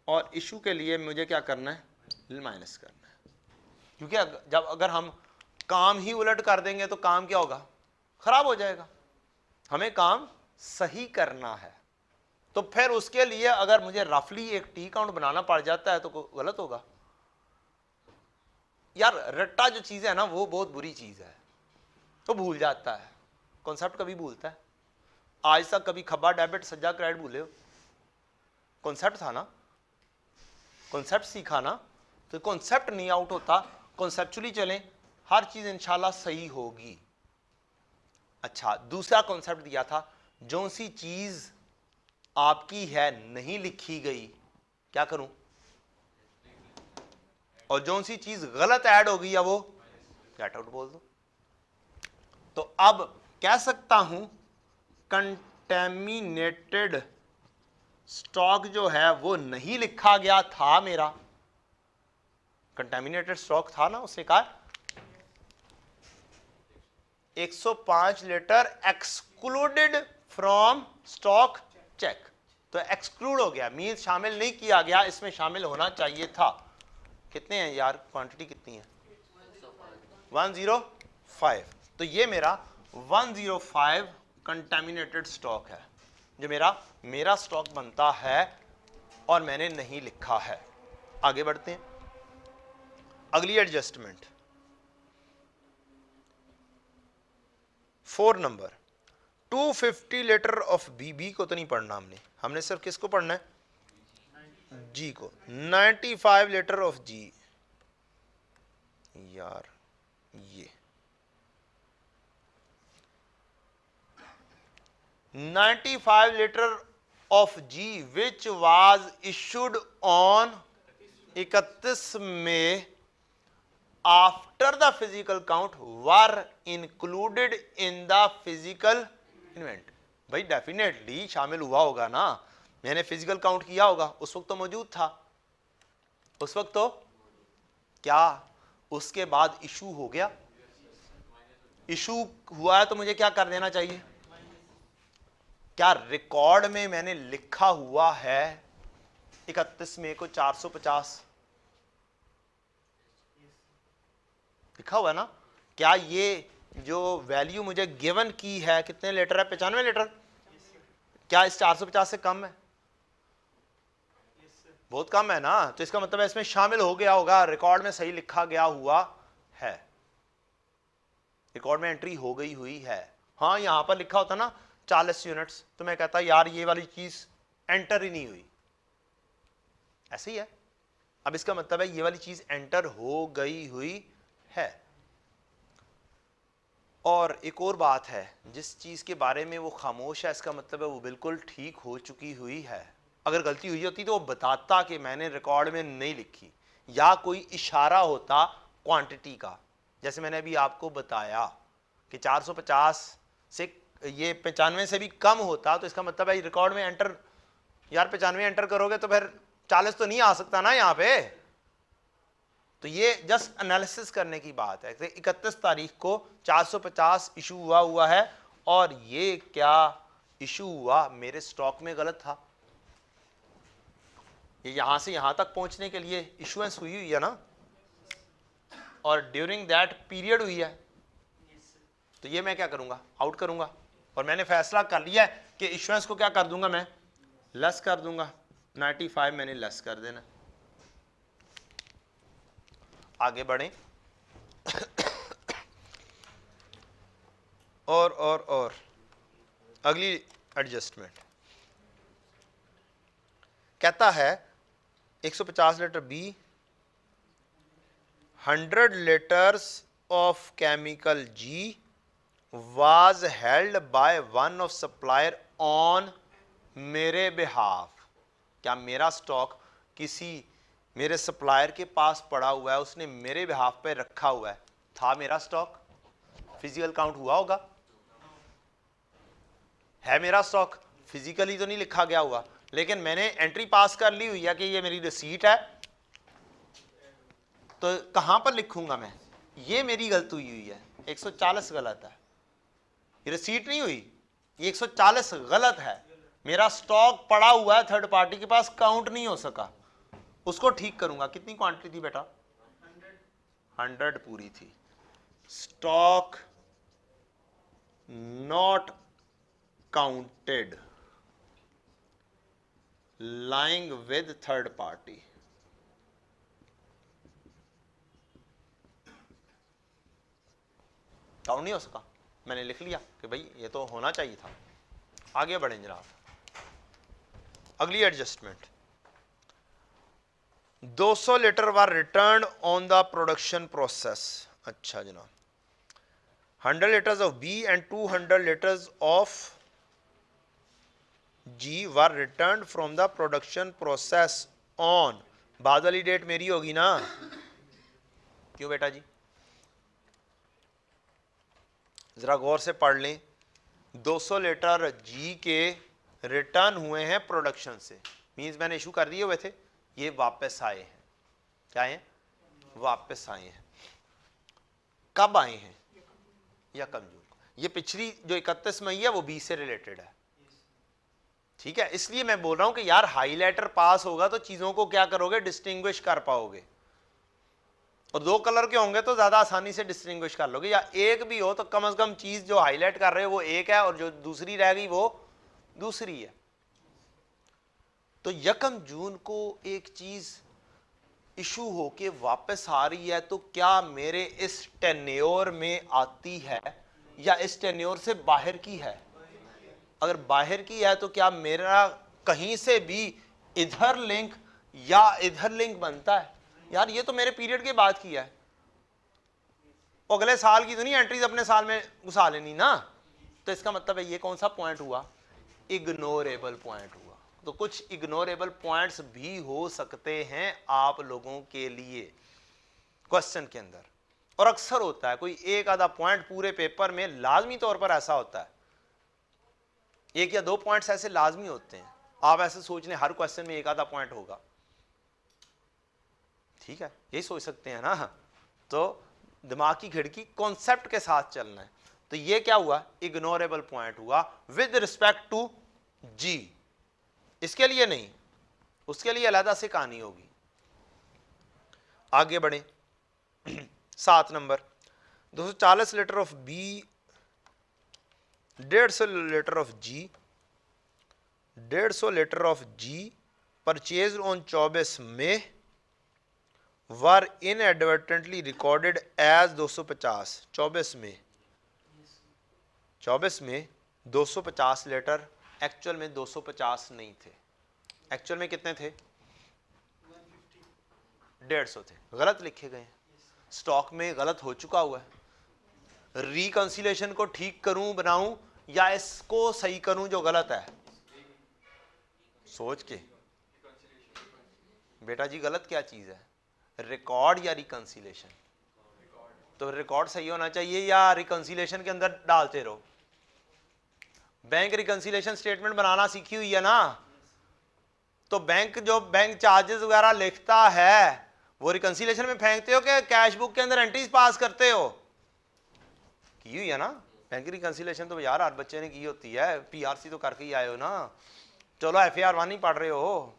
और इशू के लिए मुझे क्या करना है? माइनस करना है, क्योंकि जब अगर हम काम ही उलट कर देंगे तो काम क्या होगा, खराब हो जाएगा। हमें काम सही करना है, तो फिर उसके लिए अगर मुझे रफली एक टी काउंट बनाना पड़ जाता है तो गलत होगा यार। रट्टा जो चीज है ना वो बहुत बुरी चीज है, तो भूल जाता है, कॉन्सेप्ट कभी भूलता है। आज तक कभी खब्बा डेबिट सज्जा क्रेडिट भूले हो? कॉन्सेप्ट था ना, कॉन्सेप्ट सीखा ना, तो कॉन्सेप्ट नहीं आउट होता। कॉन्सेप्चुअली चलें, हर चीज इंशाल्लाह सही होगी। अच्छा, दूसरा कॉन्सेप्ट दिया था, जो सी चीज आपकी है नहीं लिखी गई क्या करूं, और जो सी चीज गलत ऐड हो गई है वो गेट आउट बोल दो। तो अब कह सकता हूं कंटेमिनेटेड स्टॉक जो है वो नहीं लिखा गया था, मेरा कंटेमिनेटेड स्टॉक था ना, उससे कहा 105 litre excluded from stock check, तो एक्सक्लूड हो गया, मींस शामिल नहीं किया गया, इसमें शामिल होना चाहिए था। कितने हैं यार, क्वांटिटी कितनी है, 105। तो ये मेरा 105 कंटेमिनेटेड स्टॉक है जो मेरा स्टॉक बनता है और मैंने नहीं लिखा है। आगे बढ़ते हैं, अगली adjustment 4 number, 250 litre of B को तो नहीं पढ़ना हमने सिर्फ किसको पढ़ना है, जी को। 95 लीटर ऑफ जी, यार ये 95 litre of G which was issued on 31 May after the physical count were included in the physical inventory. भाई डेफिनेटली शामिल हुआ होगा ना, मैंने फिजिकल काउंट किया होगा, उस वक्त तो मौजूद था, उस वक्त तो क्या, उसके बाद इशू हो गया, इशू हुआ है तो मुझे क्या कर देना चाहिए, क्या रिकॉर्ड में मैंने लिखा हुआ है 31 मई को 450 लिखा हुआ है ना, क्या ये जो वैल्यू मुझे गिवन की है कितने लीटर है, 95 लीटर, क्या इस 450 से कम है, बहुत कम है ना, तो इसका मतलब है इसमें शामिल हो गया होगा, रिकॉर्ड में सही लिखा गया हुआ है, रिकॉर्ड में एंट्री हो गई हुई है। हाँ यहां पर लिखा होता ना 40 यूनिट्स, तो मैं कहता यार ये वाली चीज एंटर ही नहीं हुई, ऐसे ही है। अब इसका मतलब है ये वाली चीज एंटर हो गई हुई है। और एक और बात है, जिस चीज के बारे में वो खामोश है, इसका मतलब है वो बिल्कुल ठीक हो चुकी हुई है। अगर गलती हुई होती तो वो बताता कि मैंने रिकॉर्ड में नहीं लिखी, या कोई इशारा होता क्वांटिटी का, जैसे मैंने अभी आपको बताया कि 450 से ये 95 से भी कम होता, तो इसका मतलब है रिकॉर्ड में एंटर, यार 95 एंटर करोगे तो फिर 40 तो नहीं आ सकता ना यहाँ पे। तो ये जस्ट एनालिसिस करने की बात है। 31 तारीख को 450 इशू हुआ है, और ये क्या इशू हुआ, मेरे स्टॉक में गलत था, ये यहां से यहां तक पहुंचने के लिए इशुएंस हुई है ना, और ड्यूरिंग दैट पीरियड हुई है, तो ये मैं क्या करूंगा, आउट करूंगा, और मैंने फैसला कर लिया है कि इशुएंस को क्या कर दूंगा, मैं लेस कर दूंगा, 95 मैंने लेस कर देना। आगे बढ़ें और अगली एडजस्टमेंट कहता है 150 litre B, 100 litres of chemical G was held by one of supplier on मेरे बिहाफ। क्या मेरा स्टॉक किसी मेरे सप्लायर के पास पड़ा हुआ है, उसने मेरे बिहाफ पे रखा हुआ है, था मेरा स्टॉक, फिजिकल काउंट हुआ होगा, है मेरा स्टॉक, फिजिकली तो नहीं लिखा गया हुआ, लेकिन मैंने एंट्री पास कर ली हुई है कि ये मेरी रिसीट है, तो कहां पर लिखूंगा मैं, ये मेरी गलती हुई है, 140 गलत है, ये रिसीट नहीं हुई, ये 140 गलत है, मेरा स्टॉक पड़ा हुआ है थर्ड पार्टी के पास, काउंट नहीं हो सका, उसको ठीक करूंगा। कितनी क्वांटिटी थी बेटा? 100 पूरी थी। Stock not counted lying with third party. Count नहीं हो सका, मैंने लिख लिया कि भाई ये तो होना चाहिए था। आगे बढ़ें जनाब, अगली adjustment. 200 litre were return on the production process. अच्छा जनाब, 100 litres of B and 200 litres of G were return from the production process on, बाद वाली डेट मेरी होगी ना? क्यों बेटा जी? जरा गौर से पढ़ लें। 200 लीटर जी के रिटर्न हुए हैं प्रोडक्शन से, मींस मैंने इशू कर दिए हुए थे, ये वापस आए हैं। क्या है? वापस आए हैं। कब आए हैं? यकम जून को। ये पिछली जो 31 मई है वो 20 से रिलेटेड है, ठीक है? इसलिए मैं बोल रहा हूं कि यार हाईलाइटर पास होगा तो चीजों को क्या करोगे? डिस्टिंग्विश कर पाओगे। और 2 कलर के होंगे तो ज्यादा आसानी से डिस्टिंग्विश कर लोगे, या एक भी हो तो कम से कम चीज जो हाईलाइट कर रहे हो वो एक है और जो दूसरी रह गई वो दूसरी है। तो यकम जून को एक चीज इशू होके वापस आ रही है, तो क्या मेरे इस टेन्योर में आती है या इस टेन्योर से बाहर की है? अगर बाहर की है तो क्या मेरा कहीं से भी इधर लिंक या इधर लिंक बनता है? यार ये तो मेरे पीरियड के बाद की है, अगले साल की तो नहीं एंट्रीज अपने साल में घुसा लेनी ना। तो इसका मतलब है ये कौन सा पॉइंट हुआ? इग्नोरेबल पॉइंट हुआ। तो कुछ इग्नोरेबल पॉइंट्स भी हो सकते हैं आप लोगों के लिए क्वेश्चन के अंदर, और अक्सर होता है कोई एक आधा पॉइंट पूरे पेपर में लाजमी तौर पर ऐसा होता है, 1 या 2 पॉइंट्स ऐसे लाजमी होते हैं। आप ऐसे सोच लें हर क्वेश्चन में एक आधा पॉइंट होगा, ठीक है? यही सोच सकते हैं ना? तो दिमाग की खिड़की कॉन्सेप्ट के साथ चलना है। तो ये क्या हुआ? इग्नोरेबल पॉइंट हुआ विद रिस्पेक्ट टू जी। इसके लिए नहीं, उसके लिए अलग से कहानी होगी। आगे बढ़े 7 number, 240 litre of B, 150 litre of G, 150 litre of G purchase on 24 May were inadvertently recorded as 250। 24 में 250 लीटर, एक्चुअल में 250 नहीं थे। एक्चुअल में कितने थे? 150 थे, गलत लिखे गए हैं, स्टॉक में गलत हो चुका हुआ है। रिकंसिलेशन को ठीक करूं, बनाऊं, या इसको सही करूं जो गलत है? सोच के बेटा जी, गलत क्या चीज है? रिकॉर्ड या रिकंसिलेशन? तो रिकॉर्ड सही होना चाहिए या रिकंसिलेशन के अंदर डालते रहो? बैंक रिकंसिलेशन स्टेटमेंट बनाना सीखी हुई है ना, तो बैंक जो बैंक चार्जेस वगैरह लिखता है वो रिकंसिलेशन में फेंकते हो कि कैश बुक के अंदर एंट्रीज पास करते हो? की हुई है ना बैंक रिकंसिलेशन, तो यार हर बच्चे ने की होती है, पीआरसी तो करके ही आए हो ना। चलो एफएआर 1 नहीं पढ़ रहे हो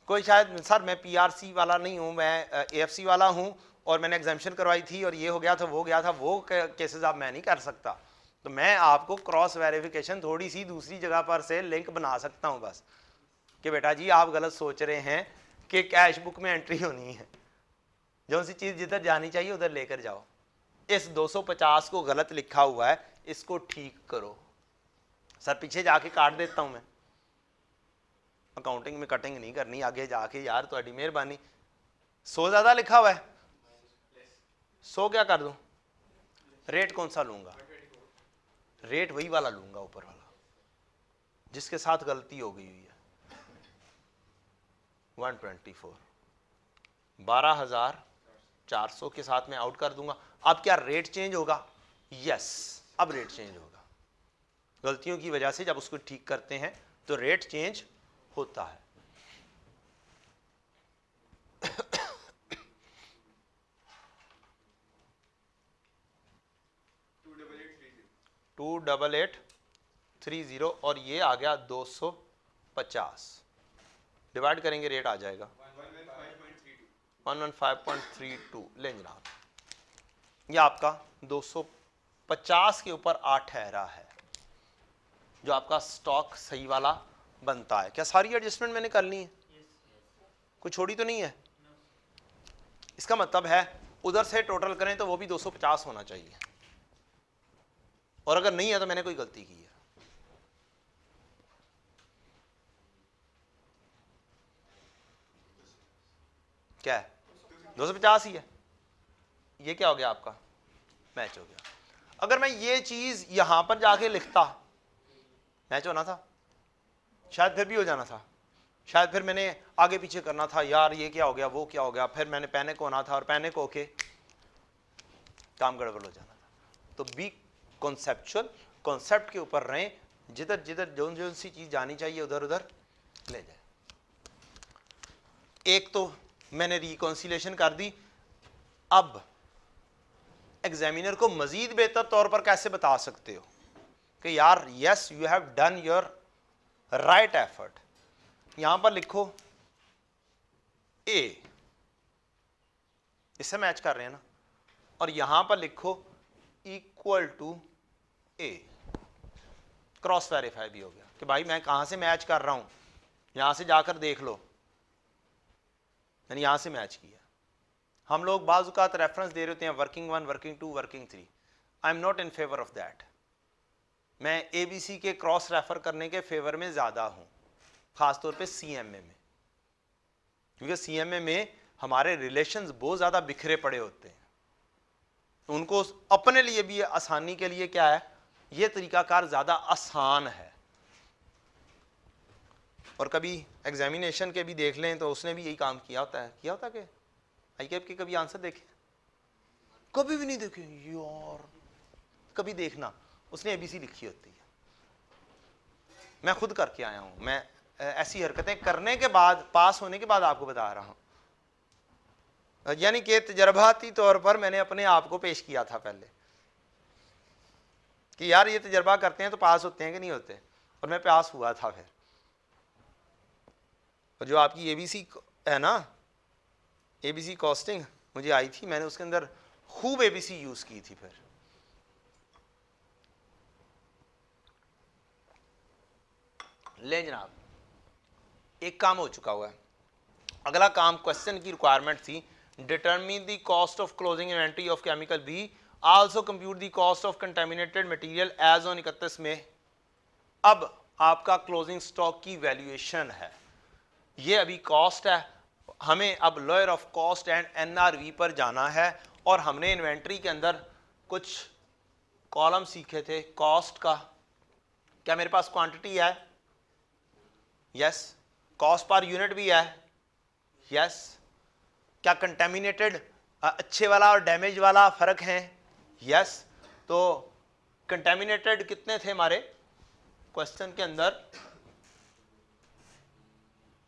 कोई, शायद सर मैं पीआरसी वाला नहीं हूं, मैं एएफसी वाला हूं और मैंने एग्जामिशन करवाई थी और ये हो गया था वो गया था, वो केसेस आप मैं नहीं कर सकता। तो मैं आपको क्रॉस वेरिफिकेशन थोड़ी सी दूसरी जगह पर से लिंक बना सकता हूं बस, कि बेटा जी आप गलत सोच रहे हैं कि कैश बुक में एंट्री होनी है, जो सी चीज जिधर जानी चाहिए उधर लेकर जाओ। इस 250 को गलत लिखा हुआ है, इसको ठीक करो। सर पीछे जाके काट देता हूं मैं, अकाउंटिंग में कटिंग नहीं करनी आगे जाके, यार तुम्हारी मेहरबानी। 100 ज्यादा लिखा हुआ है, 100 क्या कर दूं? रेट कौन सा लूंगा? रेट वही वाला लूंगा ऊपर वाला जिसके साथ गलती हो गई हुई है। 124 12,400 के साथ मैं आउट कर दूंगा। अब क्या रेट चेंज होगा? यस, अब रेट चेंज होगा। गलतियों की वजह से जब उसको ठीक करते हैं तो रेट चेंज होता है। टू 8830 और ये आ गया 250, डिवाइड करेंगे रेट आ जाएगा 115.32 लें जनाब, ये आपका 250 के ऊपर 8 ठहरा है, जो आपका स्टॉक सही वाला बनता है। क्या सारी एडजस्टमेंट मैंने कर ली है? कोई छोड़ी तो नहीं है? इसका मतलब है उधर से टोटल करें तो वो भी 250 होना चाहिए, और अगर नहीं है तो मैंने कोई गलती की है। क्या है? 250 ही है। ये क्या हो गया आपका? मैच हो गया। अगर मैं ये चीज यहां पर जाके लिखता, मैच होना था, शायद फिर भी हो जाना था, शायद फिर मैंने आगे पीछे करना था, यार ये क्या हो गया, वो क्या हो गया, फिर मैंने पैनिक होना था और पैनिक होके काम गड़बड़ हो जाना था। तो बी कॉन्सेप्चुअल, कॉन्सेप्ट के ऊपर रहें, जिधर जिधर जो सी चीज जानी चाहिए उधर उधर ले जाए। एक तो मैंने रिकॉन्सिलेशन कर दी। अब एग्जामिनर को मजीद बेहतर तौर पर कैसे बता सकते हो कि यार yes you have done your right effort. यहां पर लिखो ए, इससे मैच कर रहे हैं ना, और यहां पर लिखो equal to A, cross verify भी हो गया कि भाई मैं कहां से मैच कर रहा हूं, यहां से जाकर देख लो, मैंने यहां से मैच किया। हम लोग बाज़ औक़ात रेफरेंस दे रहे होते हैं working 1, working 2, working 3। I am not in favour of that. मैं ABC के क्रॉस रेफर करने के फेवर में ज़्यादा हूं, ख़ासतौर पे CMA में, क्योंकि CMA में हमारे रिलेशंस बहुत ज़्यादा बिखरे पड़े होते हैं। उनको अपने लिए भी आसानी के लिए क्या है, ये तरीकाकार ज़्यादा आसान है। और कभी एग्जामिनेशन के भी देख लें तो उसने भी यही काम किया होता है कि ICAP के कभी आंसर देखे? कभी भी नहीं देखे यार, कभी देखना, उसने ABC लिखी होती है। मैं खुद करके आया हूं, मैं ऐसी हरकतें करने के बाद, पास होने के बाद आपको बता रहा हूं, यानी कि तजर्बाती तौर पर मैंने अपने आप को पेश किया था पहले कि यार ये तजर्बा करते हैं तो पास होते हैं कि नहीं होते, और मैं पास हुआ था फिर। और जो आपकी ABC है ना, ABC कॉस्टिंग मुझे आई थी, मैंने उसके अंदर खूब ABC यूज की थी। फिर ले जनाब, एक काम हो चुका हुआ है। अगला काम क्वेश्चन की रिक्वायरमेंट थी, determine the cost of closing inventory of chemical B, also compute the cost of contaminated material as on 31 में। अब आपका क्लोजिंग स्टॉक की वैल्यूएशन है, ये अभी कॉस्ट है, हमें अब lower of cost and NRV पर जाना है। और हमने इन्वेंट्री के अंदर कुछ कॉलम सीखे थे कॉस्ट का। क्या मेरे पास क्वांटिटी है? यस। कॉस्ट पर यूनिट भी है? यस। क्या कंटेमिनेटेड अच्छे वाला और डैमेज वाला फर्क है? यस। तो कंटेमिनेटेड कितने थे हमारे क्वेश्चन के अंदर?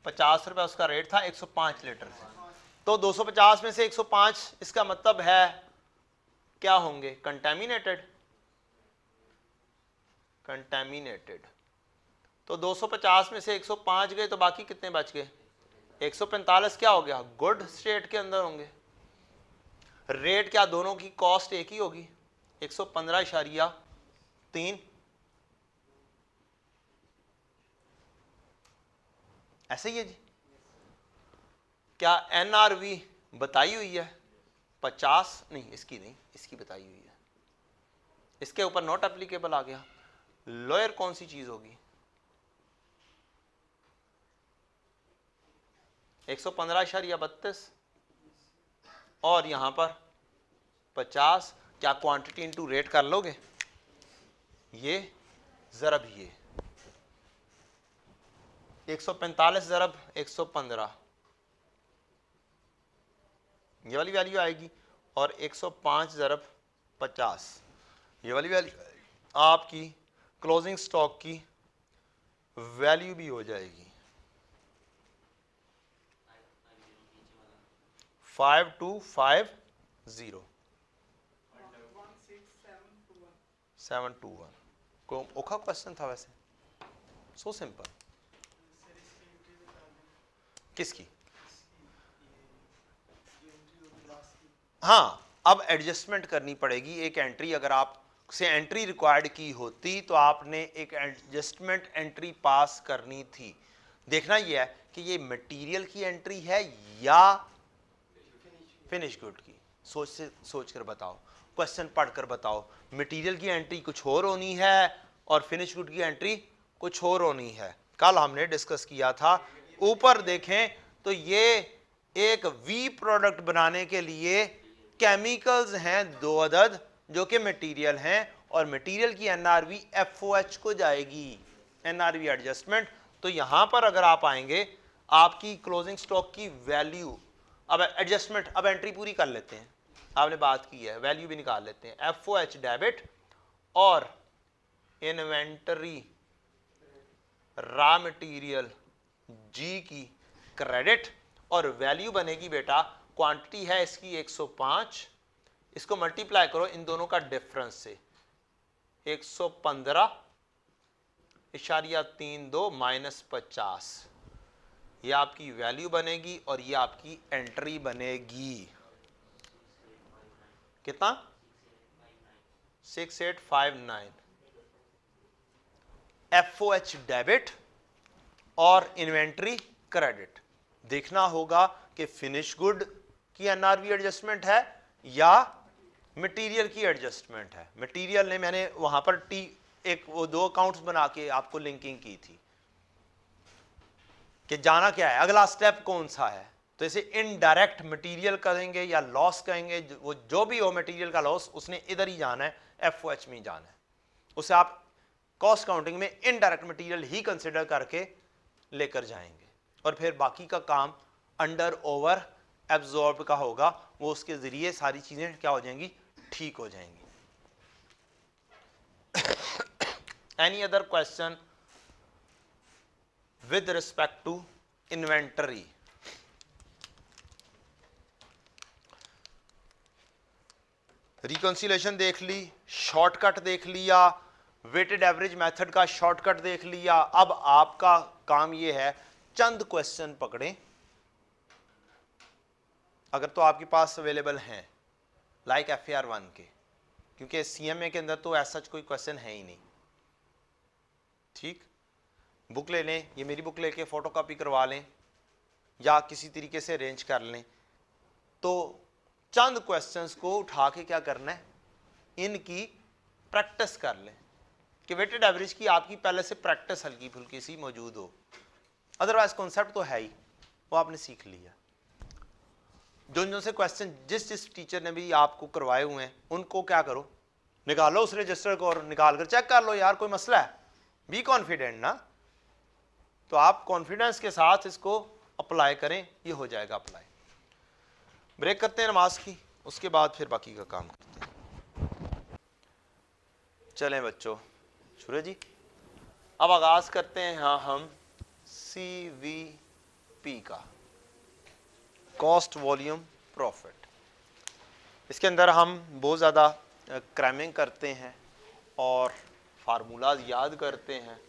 50 रुपए उसका रेट था, 105 लीटर से। तो 250 में से 105, इसका मतलब है क्या होंगे? कंटेमिनेटेड। तो 250 में से 105 गए तो बाकी कितने बच गए? 145 क्या हो गया? गुड स्टेट के अंदर होंगे। रेट क्या दोनों की कॉस्ट एक ही होगी? 115.3। ऐसे ही है जी। क्या NRV बताई हुई है? 50 नहीं, इसकी नहीं, इसकी बताई हुई है, इसके ऊपर नॉट एप्लीकेबल आ गया। लोअर कौन सी चीज होगी? 115.32 और यहां पर 50। क्या क्वांटिटी इंटू रेट कर लोगे? ये जरब ये 145 जरब 115, ये वाली वैल्यू आएगी, और 105 जरब 50, ये वाली वैल्यू आपकी क्लोजिंग स्टॉक की वैल्यू भी हो जाएगी। 5250 721। को औखा क्वेश्चन था वैसे, सो सिंपल। किसकी? हाँ, अब एडजस्टमेंट करनी पड़ेगी एक एंट्री, अगर आप से एंट्री रिक्वायर्ड की होती तो आपने एक एडजस्टमेंट एंट्री पास करनी थी। देखना यह है कि ये मटेरियल की एंट्री है या फिनिश गुड की। सोच कर बताओ, क्वेश्चन पढ़कर बताओ। मटेरियल की एंट्री कुछ और होनी है और फिनिश गुड की एंट्री कुछ और होनी है। कल हमने डिस्कस किया था। ऊपर देखें तो ये एक वी प्रोडक्ट बनाने के लिए केमिकल्स हैं 2 अदद जो कि मटेरियल हैं, और मटेरियल की एनआरवी एफओएच को जाएगी, एनआरवी एडजस्टमेंट। तो यहां पर अगर आप आएंगे, आपकी क्लोजिंग स्टॉक की वैल्यू, अब एडजस्टमेंट, अब एंट्री पूरी कर लेते हैं, आपने बात की है, वैल्यू भी निकाल लेते हैं। एफओएच डेबिट और इन्वेंटरी रॉ मटेरियल जी की क्रेडिट, और वैल्यू बनेगी बेटा, क्वांटिटी है इसकी 105, इसको मल्टीप्लाई करो इन दोनों का डिफरेंस से, 115.32 माइनस 50, ये आपकी वैल्यू बनेगी और ये आपकी एंट्री बनेगी। कितना? 6859। एफओएच डेबिट और इन्वेंट्री क्रेडिट। देखना होगा कि फिनिश गुड की एनआरवी एडजस्टमेंट है या मटेरियल की एडजस्टमेंट है। मटेरियल ने मैंने वहां पर एक वो 2 अकाउंट्स बना के आपको लिंकिंग की थी कि जाना क्या है, अगला स्टेप कौन सा है। तो इसे इनडायरेक्ट मटेरियल कहेंगे या लॉस कहेंगे, वो जो भी हो मटेरियल का लॉस, उसने इधर ही जाना है, एफओएच में जाना है। उसे आप कॉस्ट काउंटिंग में इनडायरेक्ट मटेरियल ही कंसिडर करके लेकर जाएंगे, और फिर बाकी का काम अंडर ओवर एब्जॉर्ब का होगा, वो उसके जरिए सारी चीजें क्या हो जाएंगी, ठीक हो जाएंगी। Any other question with respect to inventory? Reconciliation देख ली, शॉर्टकट देख लिया, वेटेड एवरेज मेथड का शॉर्टकट देख लिया। अब आपका काम यह है, चंद क्वेश्चन पकड़ें, अगर तो आपके पास अवेलेबल हैं, लाइक FAR1 के, क्योंकि CMA के अंदर तो ऐसा कोई क्वेश्चन है ही नहीं। ठीक, बुक ले लें, ये मेरी बुक लेके फोटोकॉपी करवा लें या किसी तरीके से अरेंज कर लें। तो चंद क्वेश्चंस को उठा के क्या करना है, इनकी प्रैक्टिस कर लें कि वेटेड एवरेज की आपकी पहले से प्रैक्टिस हल्की फुल्की सी मौजूद हो। अदरवाइज कॉन्सेप्ट तो है ही, वो आपने सीख लिया। जो से क्वेश्चन जिस टीचर ने भी आपको करवाए हुए हैं, उनको क्या करो, निकालो उस रजिस्टर को और निकाल कर चेक कर लो। यार कोई मसला है, बी कॉन्फिडेंट ना, तो आप कॉन्फिडेंस के साथ इसको अप्लाई करें, ये हो जाएगा अप्लाई। ब्रेक करते हैं नमाज की, उसके बाद फिर बाकी का काम करते हैं। चलें बच्चों, सूरज जी अब आगाज करते हैं। हाँ, हम CVP का, कॉस्ट वॉल्यूम प्रॉफिट। इसके अंदर हम बहुत ज़्यादा क्रैमिंग करते हैं और फार्मूलाज याद करते हैं,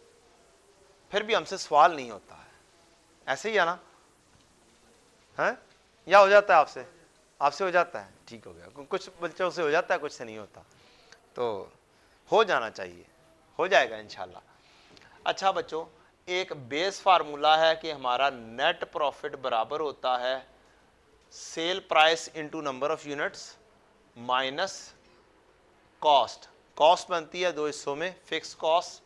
फिर भी हमसे सवाल नहीं होता है। ऐसे ही है ना? हैं या हो जाता है आपसे? आपसे हो जाता है, ठीक हो गया। कुछ बच्चों से हो जाता है, कुछ से नहीं होता, तो हो जाना चाहिए, हो जाएगा इंशाल्लाह। अच्छा बच्चों, एक बेस फार्मूला है कि हमारा नेट प्रॉफिट बराबर होता है sale price into number of units minus cost. Cost बनती है 2 हिस्सों में, fix cost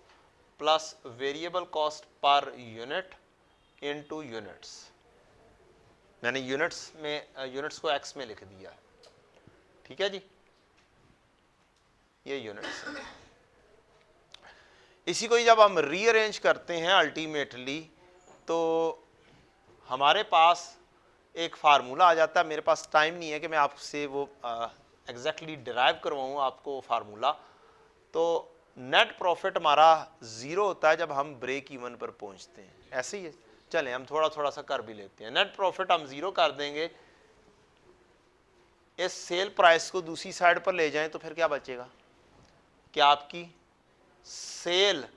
plus variable cost per unit into units. मैंने यूनिट्स को एक्स में लिख दिया, ठीक है जी, ये यूनिट्स। इसी को ही जब हम रीअरेंज करते हैं अल्टीमेटली, तो हमारे पास एक फार्मूला आ जाता है। मेरे पास टाइम नहीं है कि मैं आपसे वो एग्जैक्टली डिराइव करवाऊँ आपको फार्मूला। तो नेट प्रॉफिट हमारा 0 होता है जब हम ब्रेक इवन पर पहुंचते हैं। ऐसे ही है, चलें हम थोड़ा थोड़ा सा कर भी लेते हैं। नेट प्रॉफिट हम 0 कर देंगे, इस सेल प्राइस को दूसरी साइड पर ले जाएं तो फिर क्या बचेगा कि आपकी सेल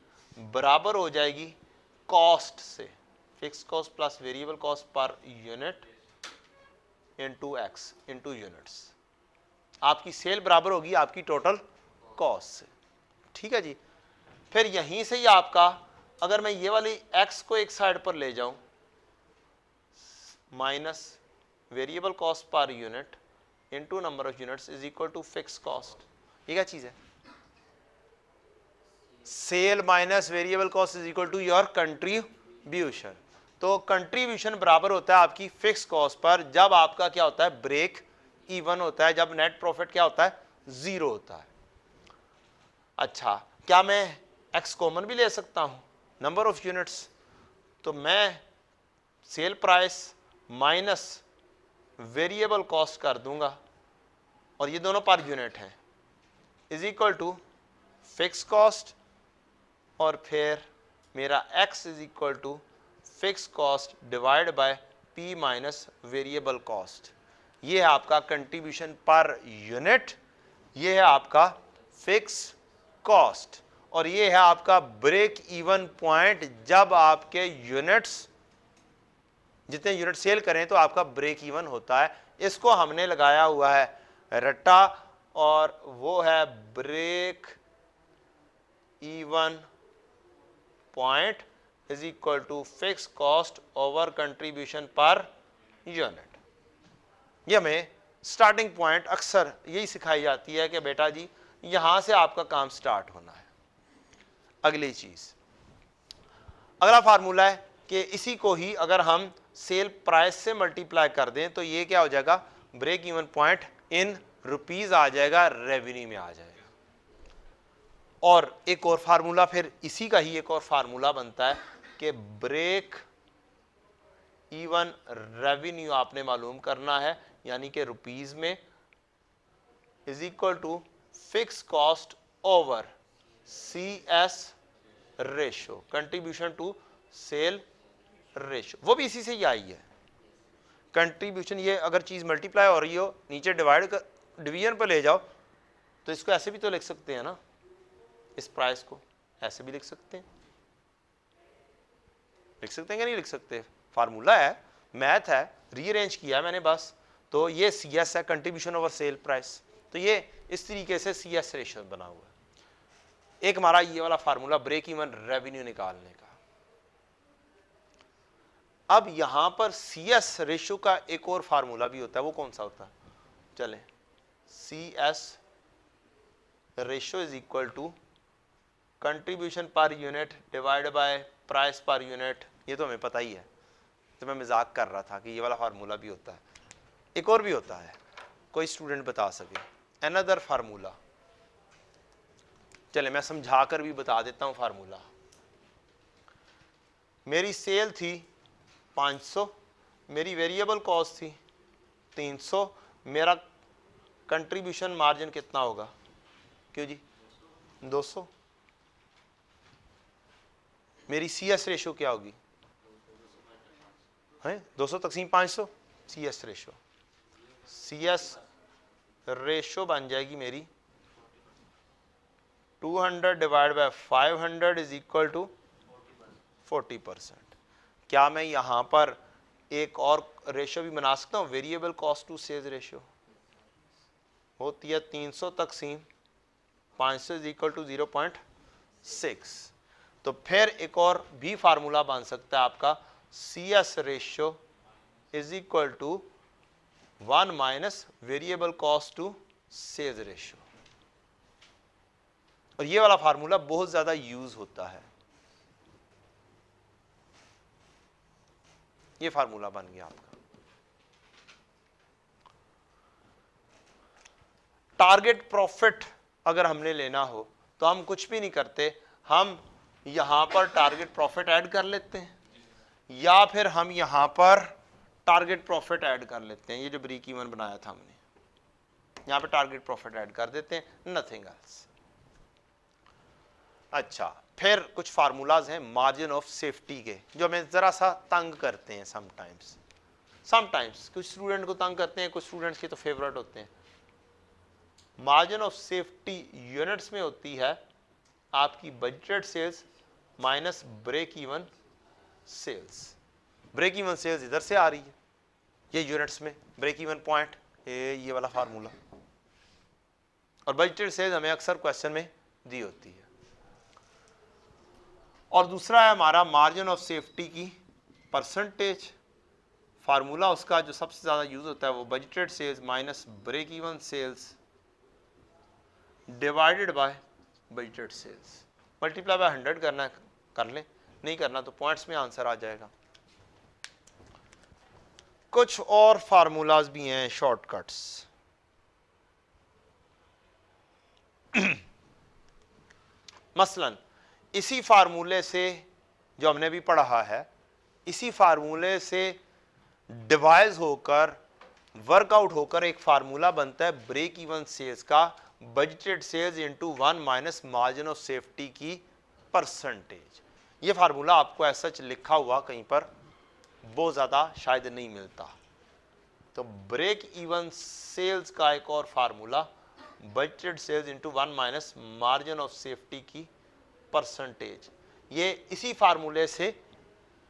बराबर हो जाएगी कॉस्ट से, fix cost plus variable cost per unit into x into units. आपकी सेल बराबर होगी आपकी टोटल कॉस्ट से। ठीक है जी। फिर यहीं से ही आपका, अगर मैं ये वाली x को एक साइड पर ले जाऊं, minus variable cost per unit into number of units is equal to fix cost. ये क्या चीज है? Sale minus variable cost is equal to your contribution. तो कंट्रीब्यूशन बराबर होता है आपकी फिक्स कॉस्ट पर, जब आपका क्या होता है, ब्रेक इवन होता है, जब नेट प्रॉफिट क्या होता है, जीरो होता है। अच्छा, क्या मैं एक्स कॉमन भी ले सकता हूं, नंबर ऑफ यूनिट्स? तो मैं sale price minus variable cost कर दूंगा, और ये दोनों पर यूनिट हैं, is equal to fix cost, और फिर मेरा x is equal to fix cost divide by p minus variable cost. ये है आपका कंट्रीब्यूशन पर यूनिट, ये है आपका फिक्स कॉस्ट, और ये है आपका ब्रेक इवन पॉइंट, जब आपके यूनिट्स, जितने यूनिट सेल करें तो आपका ब्रेक इवन होता है। इसको हमने लगाया हुआ है रट्टा, और वो है break even point is equal to fix cost over contribution per unit. ये हमें स्टार्टिंग पॉइंट अक्सर यही सिखाई जाती है कि बेटा जी यहां से आपका काम स्टार्ट होना है। अगली चीज, अगला फार्मूला है कि इसी को ही अगर हम सेल प्राइस से मल्टीप्लाई कर दें तो ये क्या हो जाएगा, break even point in rupees आ जाएगा, रेवेन्यू में आ जाएगा। और एक और फार्मूला, फिर इसी का ही एक और फार्मूला बनता है कि ब्रेक इवन रेवेन्यू आपने मालूम करना है, यानी कि रुपीज में, is equal to fix cost over CS ratio, contribution to sale ratio. वो भी इसी से ही आई है कंट्रीब्यूशन। ये अगर चीज मल्टीप्लाई हो रही हो, नीचे डिवाइड कर डिवीजन पर ले जाओ, तो इसको ऐसे भी तो लिख सकते हैं ना, इस प्राइस को ऐसे भी लिख सकते हैं, लिख सकते हैं कि नहीं लिख सकते? फार्मूला है, मैथ है, रीअरेंज किया है मैंने बस। तो ये CS है, कंट्रीब्यूशन ओवर सेल प्राइस। तो ये इस तरीके से CS रेशियो बना हुआ है। एक हमारा ये वाला फार्मूला ब्रेक इवन रेवेन्यू निकालने का। अब यहां पर CS रेशियो का एक और फार्मूला भी होता है, वो कौन सा होता है? चले, CS ratio is equal to contribution per unit divide by price per unit. ये तो हमें पता ही है, तो मैं मजाक कर रहा था कि ये वाला फार्मूला भी होता है। एक और भी होता है, कोई स्टूडेंट बता सके अनदर फार्मूला? चले मैं समझा कर भी बता देता हूं फार्मूला। मेरी सेल थी 500, मेरी वेरिएबल कॉस्ट थी 300, मेरा कंट्रीब्यूशन मार्जिन कितना होगा? क्यों जी? 200। मेरी CS रेशो क्या होगी? है 200 तकसीम 500 CS रेशो। CS रेशो बन जाएगी मेरी 200 divide by 500 is equal to 40%। क्या मैं यहां पर एक और रेशो भी बना सकता हूं? Variable cost to sales ratio होती है 300 तकसीम 500 इज इक्वल टू 0.6। तो फिर एक और भी फार्मूला बन सकता है आपका, CS ratio is equal to 1 minus variable cost to sales ratio. और ये वाला फार्मूला बहुत ज्यादा यूज होता है। ये फार्मूला बन गया आपका। टारगेट प्रॉफिट अगर हमने लेना हो तो हम कुछ भी नहीं करते, हम यहां पर टारगेट प्रॉफिट ऐड कर लेते हैं, या फिर हम यहां पर टारगेट प्रॉफिट ऐड कर लेते हैं। ये जो ब्रेक इवन बनाया था हमने, यहां पे टारगेट प्रॉफिट ऐड कर देते हैं, नथिंग एल्स। अच्छा, फिर कुछ फार्मूलाज हैं मार्जिन ऑफ सेफ्टी के, जो हमें जरा सा तंग करते हैं समटाइम्स कुछ स्टूडेंट को तंग करते हैं, कुछ स्टूडेंट्स के तो फेवरेट होते हैं। मार्जिन ऑफ सेफ्टी यूनिट्स में होती है आपकी budgeted sales minus break even sales. Break even sales इधर से आ रही है, ये यूनिट्स में ब्रेक इवन पॉइंट, ये वाला फार्मूला। और बजटेड सेल्स हमें अक्सर क्वेश्चन में दी होती है। और दूसरा है हमारा मार्जिन ऑफ सेफ्टी की परसेंटेज। फार्मूला उसका जो सबसे ज़्यादा यूज होता है वो budgeted sales minus break even sales divided by budgeted sales. Multiply by 100 करना है कर लें, नहीं करना तो पॉइंट्स में आंसर आ जाएगा। कुछ और फार्मूलाज भी हैं शॉर्टकट्स। मसलन इसी फार्मूले से जो हमने भी पढ़ा है, इसी फार्मूले से डिवाइज होकर वर्कआउट होकर एक फार्मूला बनता है ब्रेक इवन सेल्स का, budgeted sales into 1 minus margin of safety की परसेंटेज। ये फार्मूला आपको ऐसा लिखा हुआ कहीं पर बहुत ज़्यादा शायद नहीं मिलता। तो ब्रेक इवन सेल्स का एक और formula budgeted sales into 1 minus margin of safety की परसेंटेज। ये इसी फार्मूले से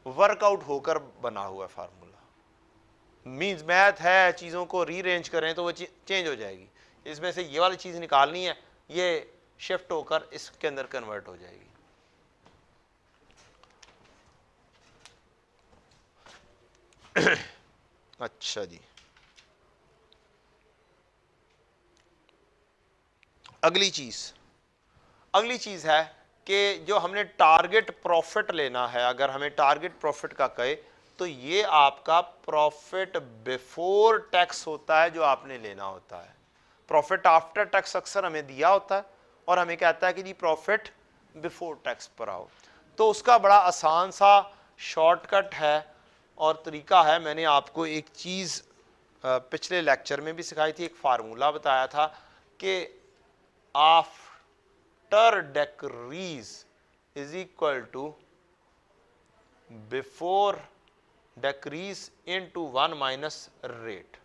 वर्कआउट होकर बना हुआ फार्मूला। मीन्स मैथ है, चीज़ों को रीअरेंज करें तो वो चेंज हो जाएगी। इसमें से ये वाली चीज़ निकालनी है, ये शिफ्ट होकर इसके अंदर कन्वर्ट हो जाएगी। अच्छा जी, अगली चीज़ है कि जो हमने टारगेट प्रॉफिट लेना है, अगर हमें टारगेट प्रॉफिट का कहे तो ये आपका प्रॉफिट बिफोर टैक्स होता है जो आपने लेना होता है। प्रॉफिट आफ्टर टैक्स अक्सर हमें दिया होता है और हमें कहता है कि जी प्रॉफिट बिफोर टैक्स पर आओ। तो उसका बड़ा आसान सा शॉर्टकट है और तरीका है। मैंने आपको एक चीज़ पिछले लेक्चर में भी सिखाई थी, एक फार्मूला बताया था कि after decrease is equal to before decrease into 1 minus rate.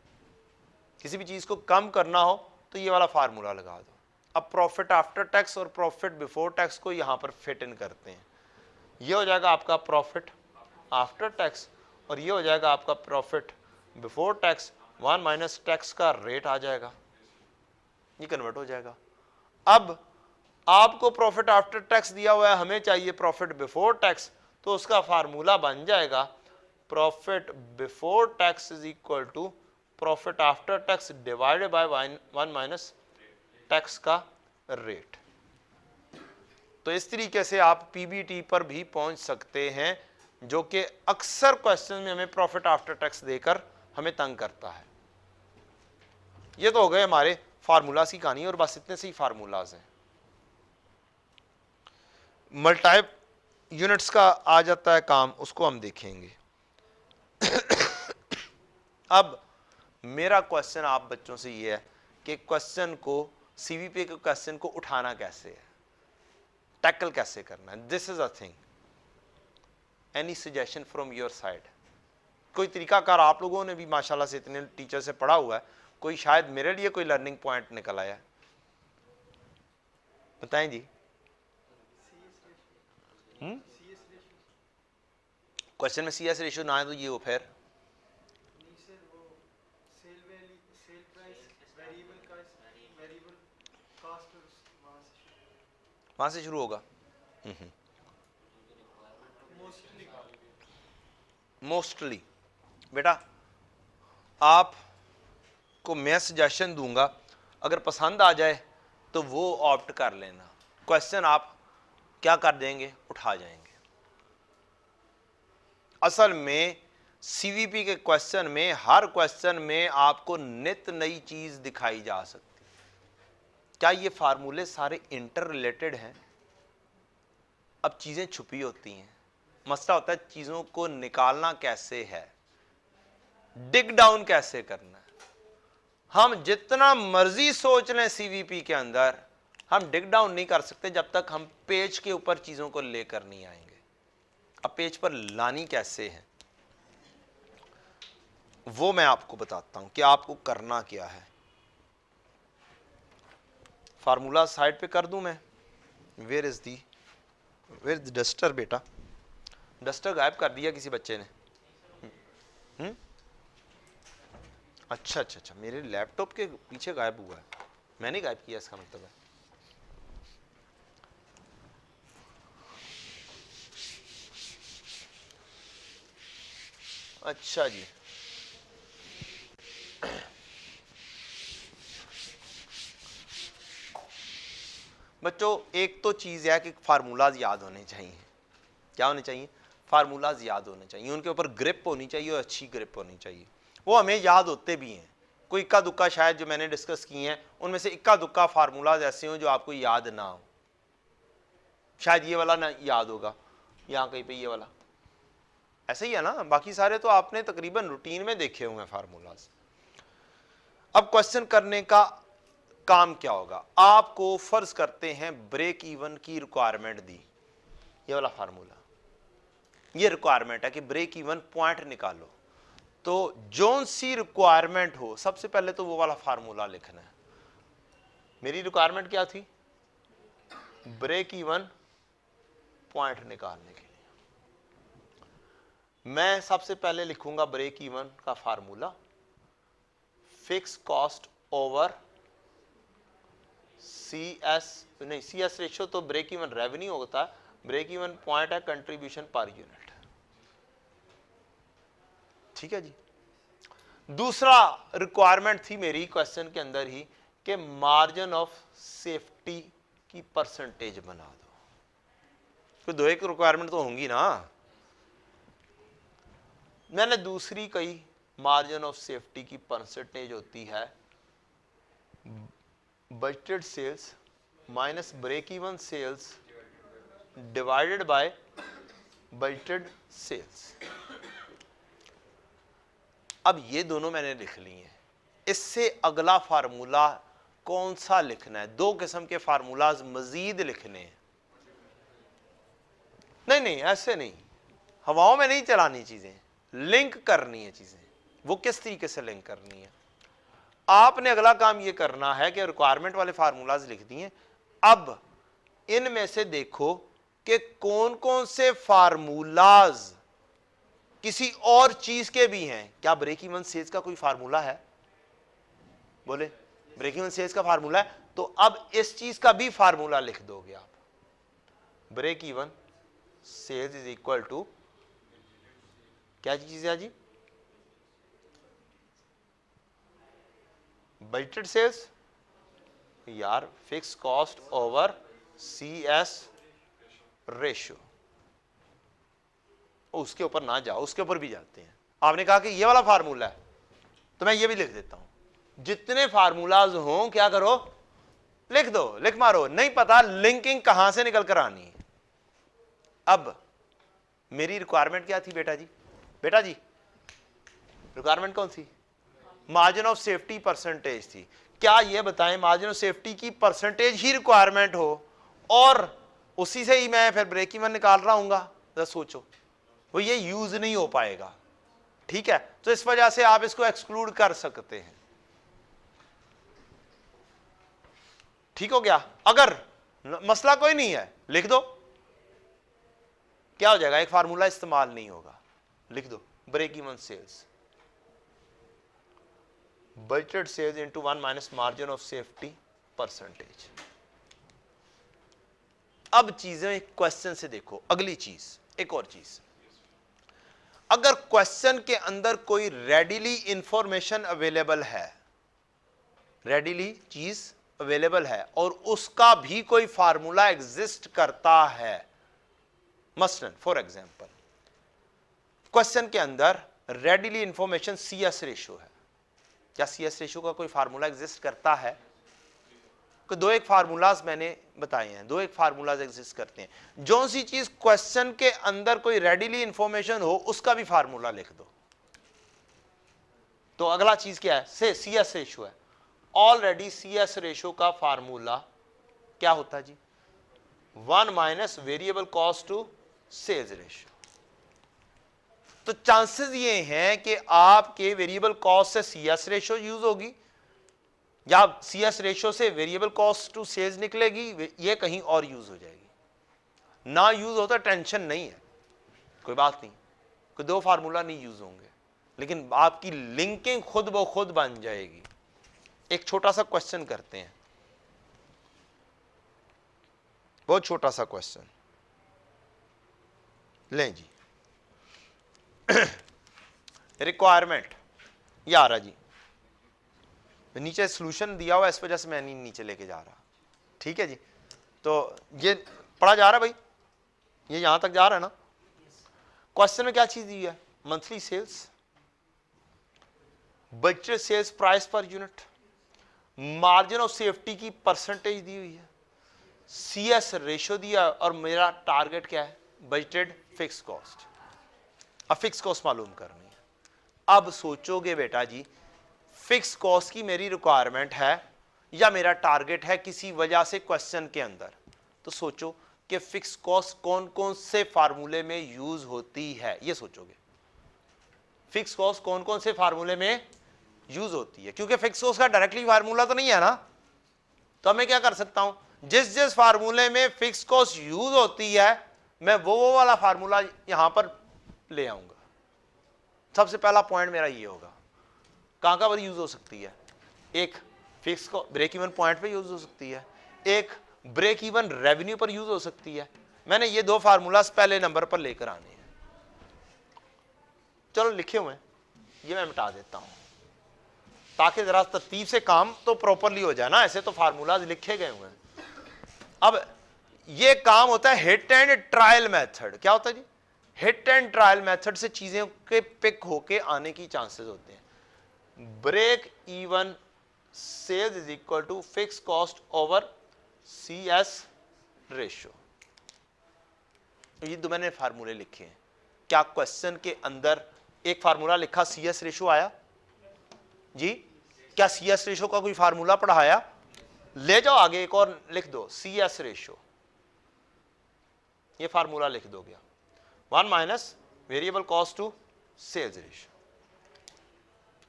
किसी भी चीज को कम करना हो तो ये वाला फार्मूला लगा दो। अब प्रॉफिट आफ्टर टैक्स और प्रॉफिट बिफोर टैक्स को यहां पर फिट इन करते हैं। ये हो जाएगा आपका प्रॉफिट आफ्टर टैक्स और ये हो जाएगा आपका profit before tax. 1 minus tax का रेट आ जाएगा, ये कन्वर्ट हो जाएगा। अब आपको प्रॉफिट आफ्टर टैक्स दिया हुआ है, हमें चाहिए प्रॉफिट बिफोर टैक्स, तो उसका फार्मूला बन जाएगा profit before tax is equal to profit after tax divided by 1 minus tax का रेट। तो इस तरीके से आप पीबीटी पर भी पहुंच सकते हैं, जो कि अक्सर क्वेश्चन में हमें प्रॉफिट आफ्टर टैक्स देकर हमें तंग करता है। ये तो हो गए हमारे फार्मूलाज की कहानी और बस इतने से ही फार्मूलाज हैं। मल्टी यूनिट्स का आ जाता है काम, उसको हम देखेंगे। अब मेरा क्वेश्चन आप बच्चों से ये है कि क्वेश्चन को सीवीपी के क्वेश्चन को उठाना कैसे है, टैकल कैसे करना है। This is a thing. Any suggestion from your side? कोई तरीकाकार आप लोगों ने भी माशाल्लाह से इतने टीचर से पढ़ा हुआ है, कोई शायद मेरे लिए कोई लर्निंग पॉइंट निकल आया, बताएं जी। क्वेश्चन में सीएस रेशियो ना है तो ये हो फिर वहां से शुरू होगा। मोस्टली बेटा आपको मैं सजेशन दूंगा, अगर पसंद आ जाए तो वो ऑप्ट कर लेना। क्वेश्चन आप क्या कर देंगे, उठा जाएंगे। असल में सीवीपी के क्वेश्चन में हर क्वेश्चन में आपको नित नई चीज दिखाई जा सकती। क्या ये फार्मूले सारे इंटर रिलेटेड हैं? अब चीजें छुपी होती हैं, मसला होता है चीजों को निकालना कैसे है, डिग डाउन कैसे करना है। हम जितना मर्जी सोच लें सीवीपी के अंदर, हम डिग डाउन नहीं कर सकते जब तक हम पेज के ऊपर चीजों को लेकर नहीं आएंगे। अब पेज पर लानी कैसे है वो मैं आपको बताता हूं कि आपको करना क्या है। फार्मूला साइड पे कर दूं मैं। Where is the duster? बेटा डस्टर गायब कर दिया किसी बच्चे ने। अच्छा, मेरे लैपटॉप के पीछे गायब हुआ है। मैंने गायब किया इसका मतलब है। अच्छा जी, बच्चों एक तो चीज है कि फार्मूलाज याद होने चाहिए। क्या होने चाहिए? फार्मूलाज याद होने चाहिए, उनके ऊपर ग्रिप होनी चाहिए और अच्छी ग्रिप होनी चाहिए। वो हमें याद होते भी हैं, कोई इक्का दुक्का शायद जो मैंने डिस्कस किए हैं उनमें से इक्का दुक्का फार्मूलाज ऐसे हों जो आपको याद ना हो। शायद ये वाला ना याद होगा, यहाँ कहीं पे ये वाला, ऐसे ही है ना। बाकी सारे तो आपने तकरीबन रूटीन में देखे हुए हैं फार्मूलाज। अब क्वेश्चन करने का काम क्या होगा? आपको फर्ज करते हैं ब्रेक इवन की रिक्वायरमेंट दी, ये वाला फार्मूला, ये रिक्वायरमेंट है कि ब्रेक इवन पॉइंट निकालो। तो जोन सी रिक्वायरमेंट हो, सबसे पहले तो वो वाला फार्मूला लिखना है। मेरी रिक्वायरमेंट क्या थी? ब्रेक इवन पॉइंट निकालने के लिए मैं सबसे पहले लिखूंगा ब्रेक इवन का formula, fix cost over C S ratio तो ब्रेक इवन रेवेन्यू होता है, ब्रेक इवन पॉइंट है कंट्रीब्यूशन पर यूनिट। ठीक है जी। दूसरा रिक्वायरमेंट थी मेरी क्वेश्चन के अंदर ही कि मार्जिन ऑफ सेफ्टी की परसेंटेज बना दो। तो दो एक रिक्वायरमेंट तो होंगी ना। मैंने दूसरी कही मार्जिन ऑफ सेफ्टी की परसेंटेज होती है budgeted sales minus break even sales divided by budgeted sales. अब ये दोनों मैंने लिख ली हैं। इससे अगला फार्मूला कौन सा लिखना है? दो किस्म के फार्मूलाज मजीद लिखने हैं। नहीं नहीं ऐसे नहीं, हवाओं में नहीं चलानी चीजें, लिंक करनी है चीजें। वो किस तरीके से लिंक करनी है? आपने अगला काम ये करना है कि रिक्वायरमेंट वाले फार्मूलाज लिख दिए। अब इनमें से देखो कि कौन कौन से फार्मूलाज किसी और चीज के भी हैं। क्या ब्रेक इवन सेल्स का कोई फार्मूला है? बोले ब्रेक इवन सेल्स का फार्मूला है, तो अब इस चीज का भी फार्मूला लिख दोगे आप। Break even sales is equal to क्या चीज है जी? बजटेड सेल्स यार, fix cost over C S ratio. उसके ऊपर ना जाओ, उसके ऊपर भी जाते हैं। आपने कहा कि ये वाला फार्मूला है, तो मैं ये भी लिख देता हूं। जितने फार्मूलाज हों क्या करो, लिख दो, लिख मारो। नहीं पता लिंकिंग कहां से निकल कर आनी है। अब मेरी रिक्वायरमेंट क्या थी बेटा जी? बेटा जी रिक्वायरमेंट कौन सी? मार्जिन ऑफ सेफ्टी परसेंटेज थी। क्या ये बताएं मार्जिन ऑफ सेफ्टी की परसेंटेज ही रिक्वायरमेंट हो और उसी से ही मैं फिर ब्रेक इवन निकाल रहा हूंगा? जरा सोचो, वो ये यूज नहीं हो पाएगा। ठीक है, तो इस वजह से आप इसको एक्सक्लूड कर सकते हैं। ठीक हो गया? अगर मसला कोई नहीं है लिख दो, क्या हो जाएगा? एक फार्मूला इस्तेमाल नहीं होगा, लिख दो break even sales budgeted sales into 1 minus margin of safety percentage. अब चीजें क्वेश्चन से देखो। अगली चीज, एक और चीज, अगर क्वेश्चन के अंदर कोई रेडिली इंफॉर्मेशन अवेलेबल है, रेडिली चीज अवेलेबल है और उसका भी कोई फार्मूला एग्जिस्ट करता है, मसलन फॉर एग्जांपल क्वेश्चन के अंदर readily information C S ratio है। क्या सी एस रेशियो का कोई फार्मूला एग्जिस्ट करता है? तो दो एक फार्मूलाज मैंने बताए हैं, दो एक फार्मूलाज एग्जिस्ट करते हैं। जो सी चीज क्वेश्चन के अंदर कोई रेडिली इंफॉर्मेशन हो उसका भी फार्मूला लिख दो। तो अगला चीज क्या है? से सी एस रेशियो है। ऑलरेडी सी एस रेशियो का फार्मूला क्या होता है जी? 1 minus variable cost to sales ratio. तो चांसेस ये हैं कि आपके वेरिएबल कॉस्ट से सी एस रेशियो यूज होगी या सी एस रेशियो से वेरिएबल कॉस्ट टू सेल्स निकलेगी, ये कहीं और यूज हो जाएगी। ना यूज होता टेंशन नहीं है, कोई बात नहीं, कोई दो फार्मूला नहीं यूज होंगे, लेकिन आपकी लिंकिंग खुद ब खुद बन जाएगी। एक छोटा सा क्वेश्चन करते हैं। बहुत छोटा सा क्वेश्चन लें जी। रिक्वायरमेंट ये आ रहा जी, नीचे सॉल्यूशन दिया हुआ, इस वजह से मैं नहीं नीचे लेके जा रहा, ठीक है जी। तो ये पढ़ा जा रहा है भाई, ये यहां तक जा रहा है ना। क्वेश्चन में क्या चीज दी है? Monthly sales, budgeted sales price per unit, margin of safety की परसेंटेज दी हुई है, CS रेशियो दिया, और मेरा टारगेट क्या है? Budgeted fix cost. अब फिक्स कॉस्ट मालूम करनी है। अब सोचोगे बेटा जी, फिक्स कॉस्ट की मेरी रिक्वायरमेंट है या मेरा टारगेट है किसी वजह से क्वेश्चन के अंदर, तो सोचो कि फिक्स कॉस्ट कौन कौन से फार्मूले में यूज होती है, ये सोचोगे। फिक्स कॉस्ट कौन कौन से फार्मूले में यूज होती है, क्योंकि फिक्स कॉस्ट का डायरेक्टली फार्मूला तो नहीं है ना। तो मैं क्या कर सकता हूं, जिस जिस फार्मूले में फिक्स कॉस्ट यूज होती है मैं वो वाला फार्मूला यहां पर ले आऊंगा। सबसे पहला पॉइंट मेरा ये होगा, कहां पर यूज हो सकती है? एक फिक्स ब्रेक इवन पॉइंट पे यूज हो सकती है, एक ब्रेक इवन रेवेन्यू पर यूज हो सकती है। मैंने ये दो फार्मूलास पहले नंबर पर लेकर आने हैं। चलो लिखे हुए हैं, ये मैं मिटा देता हूं ताकि जरा तरतीब से काम तो प्रॉपरली हो जाए ना, ऐसे तो फार्मूलाज लिखे गए हुए हैं। अब ये काम होता है हिट एंड ट्रायल मेथड। क्या होता है जी? हिट एंड ट्रायल मेथड से चीजें के पिक होके आने की चांसेस होते हैं। Break even sales is equal to fix cost over CS ratio. ये दो मैंने फार्मूले लिखे हैं। क्या क्वेश्चन के अंदर एक फार्मूला लिखा CS रेशियो आया जी? क्या CS रेशियो का कोई फार्मूला पढ़ाया? ले जाओ आगे एक और लिख दो, CS रेशियो, ये फार्मूला लिख दोगे, 1 minus variable cost to sales ratio.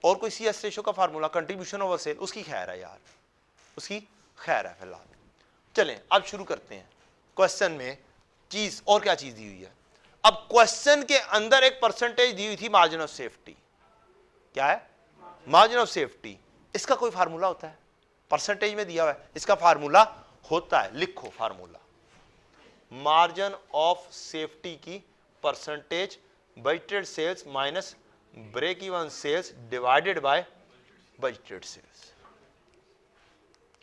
और कोई CS रेशियो का फार्मूला, कंट्रीब्यूशन ओवर सेल, उसकी खैर है यार, उसकी खैर है फिलहाल। चलें अब शुरू करते हैं। क्वेश्चन में चीज और क्या चीज दी हुई है? अब क्वेश्चन के अंदर एक परसेंटेज दी हुई थी मार्जिन ऑफ सेफ्टी। क्या है? Margin of safety. इसका कोई फार्मूला होता है? परसेंटेज में दिया हुआ है, इसका फार्मूला होता है, लिखो फार्मूला, मार्जिन ऑफ सेफ्टी की percentage budgeted sales minus break even sales divided by budgeted sales.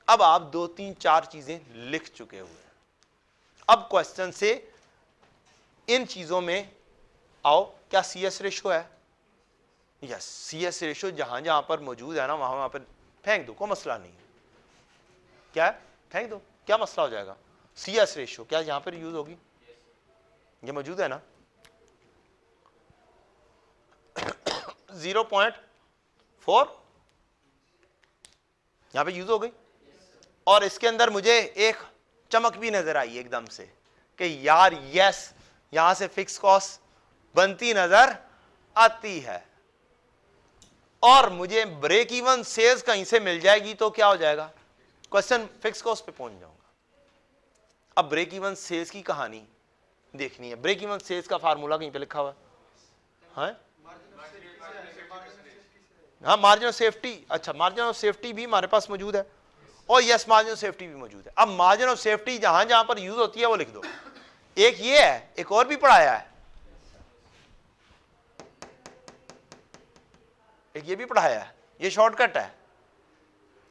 अब आप 2 3 4 चीजें लिख चुके हुए हैं। अब क्वेश्चन से इन चीजों में आओ। क्या CS रेशियो है? यस, CS रेशियो जहां जहां पर मौजूद है ना वहां पर फेंक दो, कोई मसला नहीं है। क्या है? फेंक दो, क्या मसला हो जाएगा? CS रेशियो क्या यहां पर यूज होगी? ये मौजूद है ना, 0.4 यहां पे यूज हो गई। और इसके अंदर मुझे एक चमक भी नजर आई एकदम से कि यार यस, यहां से फिक्स कॉस्ट बनती नजर आती है और मुझे ब्रेक इवन सेल्स कहीं से मिल जाएगी तो क्या हो जाएगा? क्वेश्चन फिक्स कॉस्ट पे पहुंच जाऊंगा। अब ब्रेक इवन सेल्स की कहानी देखनी है। ब्रेक इवन सेल्स का फार्मूला कहीं पे लिखा हुआ है? हाँ, मार्जिन ऑफ सेफ्टी। अच्छा, मार्जिन ऑफ सेफ्टी भी हमारे पास मौजूद है और यस, मार्जिन ऑफ सेफ्टी भी मौजूद है। अब मार्जिन ऑफ सेफ्टी जहां जहां पर यूज होती है वो लिख दो। एक ये है, एक और भी पढ़ाया है, एक ये भी पढ़ाया है, ये शॉर्टकट है,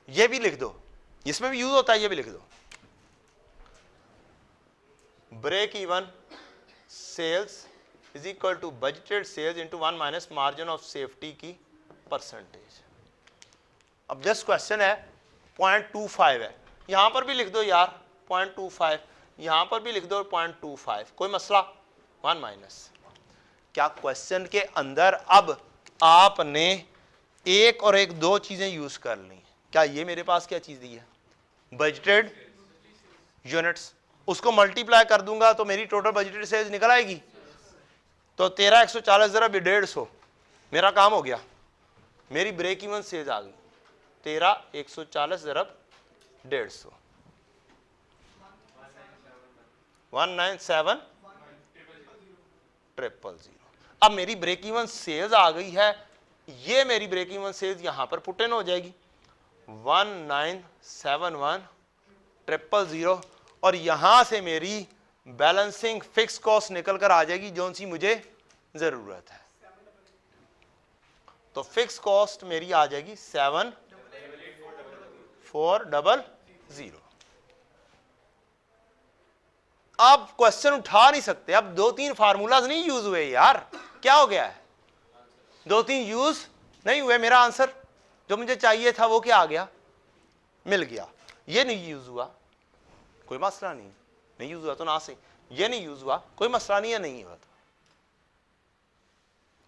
ये भी लिख दो, इसमें भी यूज होता है, ये भी लिख दो। Break even sales is equal to budgeted sales into 1 minus margin of safety की परसेंटेज। अब जस्ट क्वेश्चन है 0.25 है, यहां पर भी लिख दो यार 0.25, यहां पर भी लिख दो 0.25, कोई मसला? 1 माइनस। क्या क्वेश्चन के अंदर अब आपने एक और एक दो चीजें यूज कर ली? क्या ये मेरे पास क्या चीज दी है? Budgeted units. उसको मल्टीप्लाई कर दूंगा तो मेरी टोटल बजटेड सेल्स निकल आएगी। तो 13,140 ज़रब 150, मेरा काम हो गया, मेरी ब्रेक इवन सेल्स आ गई 13,140 ज़रब 150, 197,000। अब मेरी ब्रेक इवन सेल्स आ गई है, ये मेरी ब्रेक इवन सेल्स यहां पर पुट इन हो जाएगी 197,100 और यहां से मेरी बैलेंसिंग फिक्स कॉस्ट निकल कर आ जाएगी जो सी मुझे जरूरत है। तो फिक्स कॉस्ट मेरी आ जाएगी 7,400। आप क्वेश्चन उठा नहीं सकते, अब 2-3 फार्मूलाज नहीं यूज हुए यार, क्या हो गया है? 2-3 यूज नहीं हुए, मेरा आंसर जो मुझे चाहिए था वो क्या आ गया, मिल गया। ये नहीं यूज हुआ, कोई मसला नहीं, नहीं यूज हुआ तो ना से, ये नहीं यूज हुआ कोई मसला नहीं है, नहीं हुआ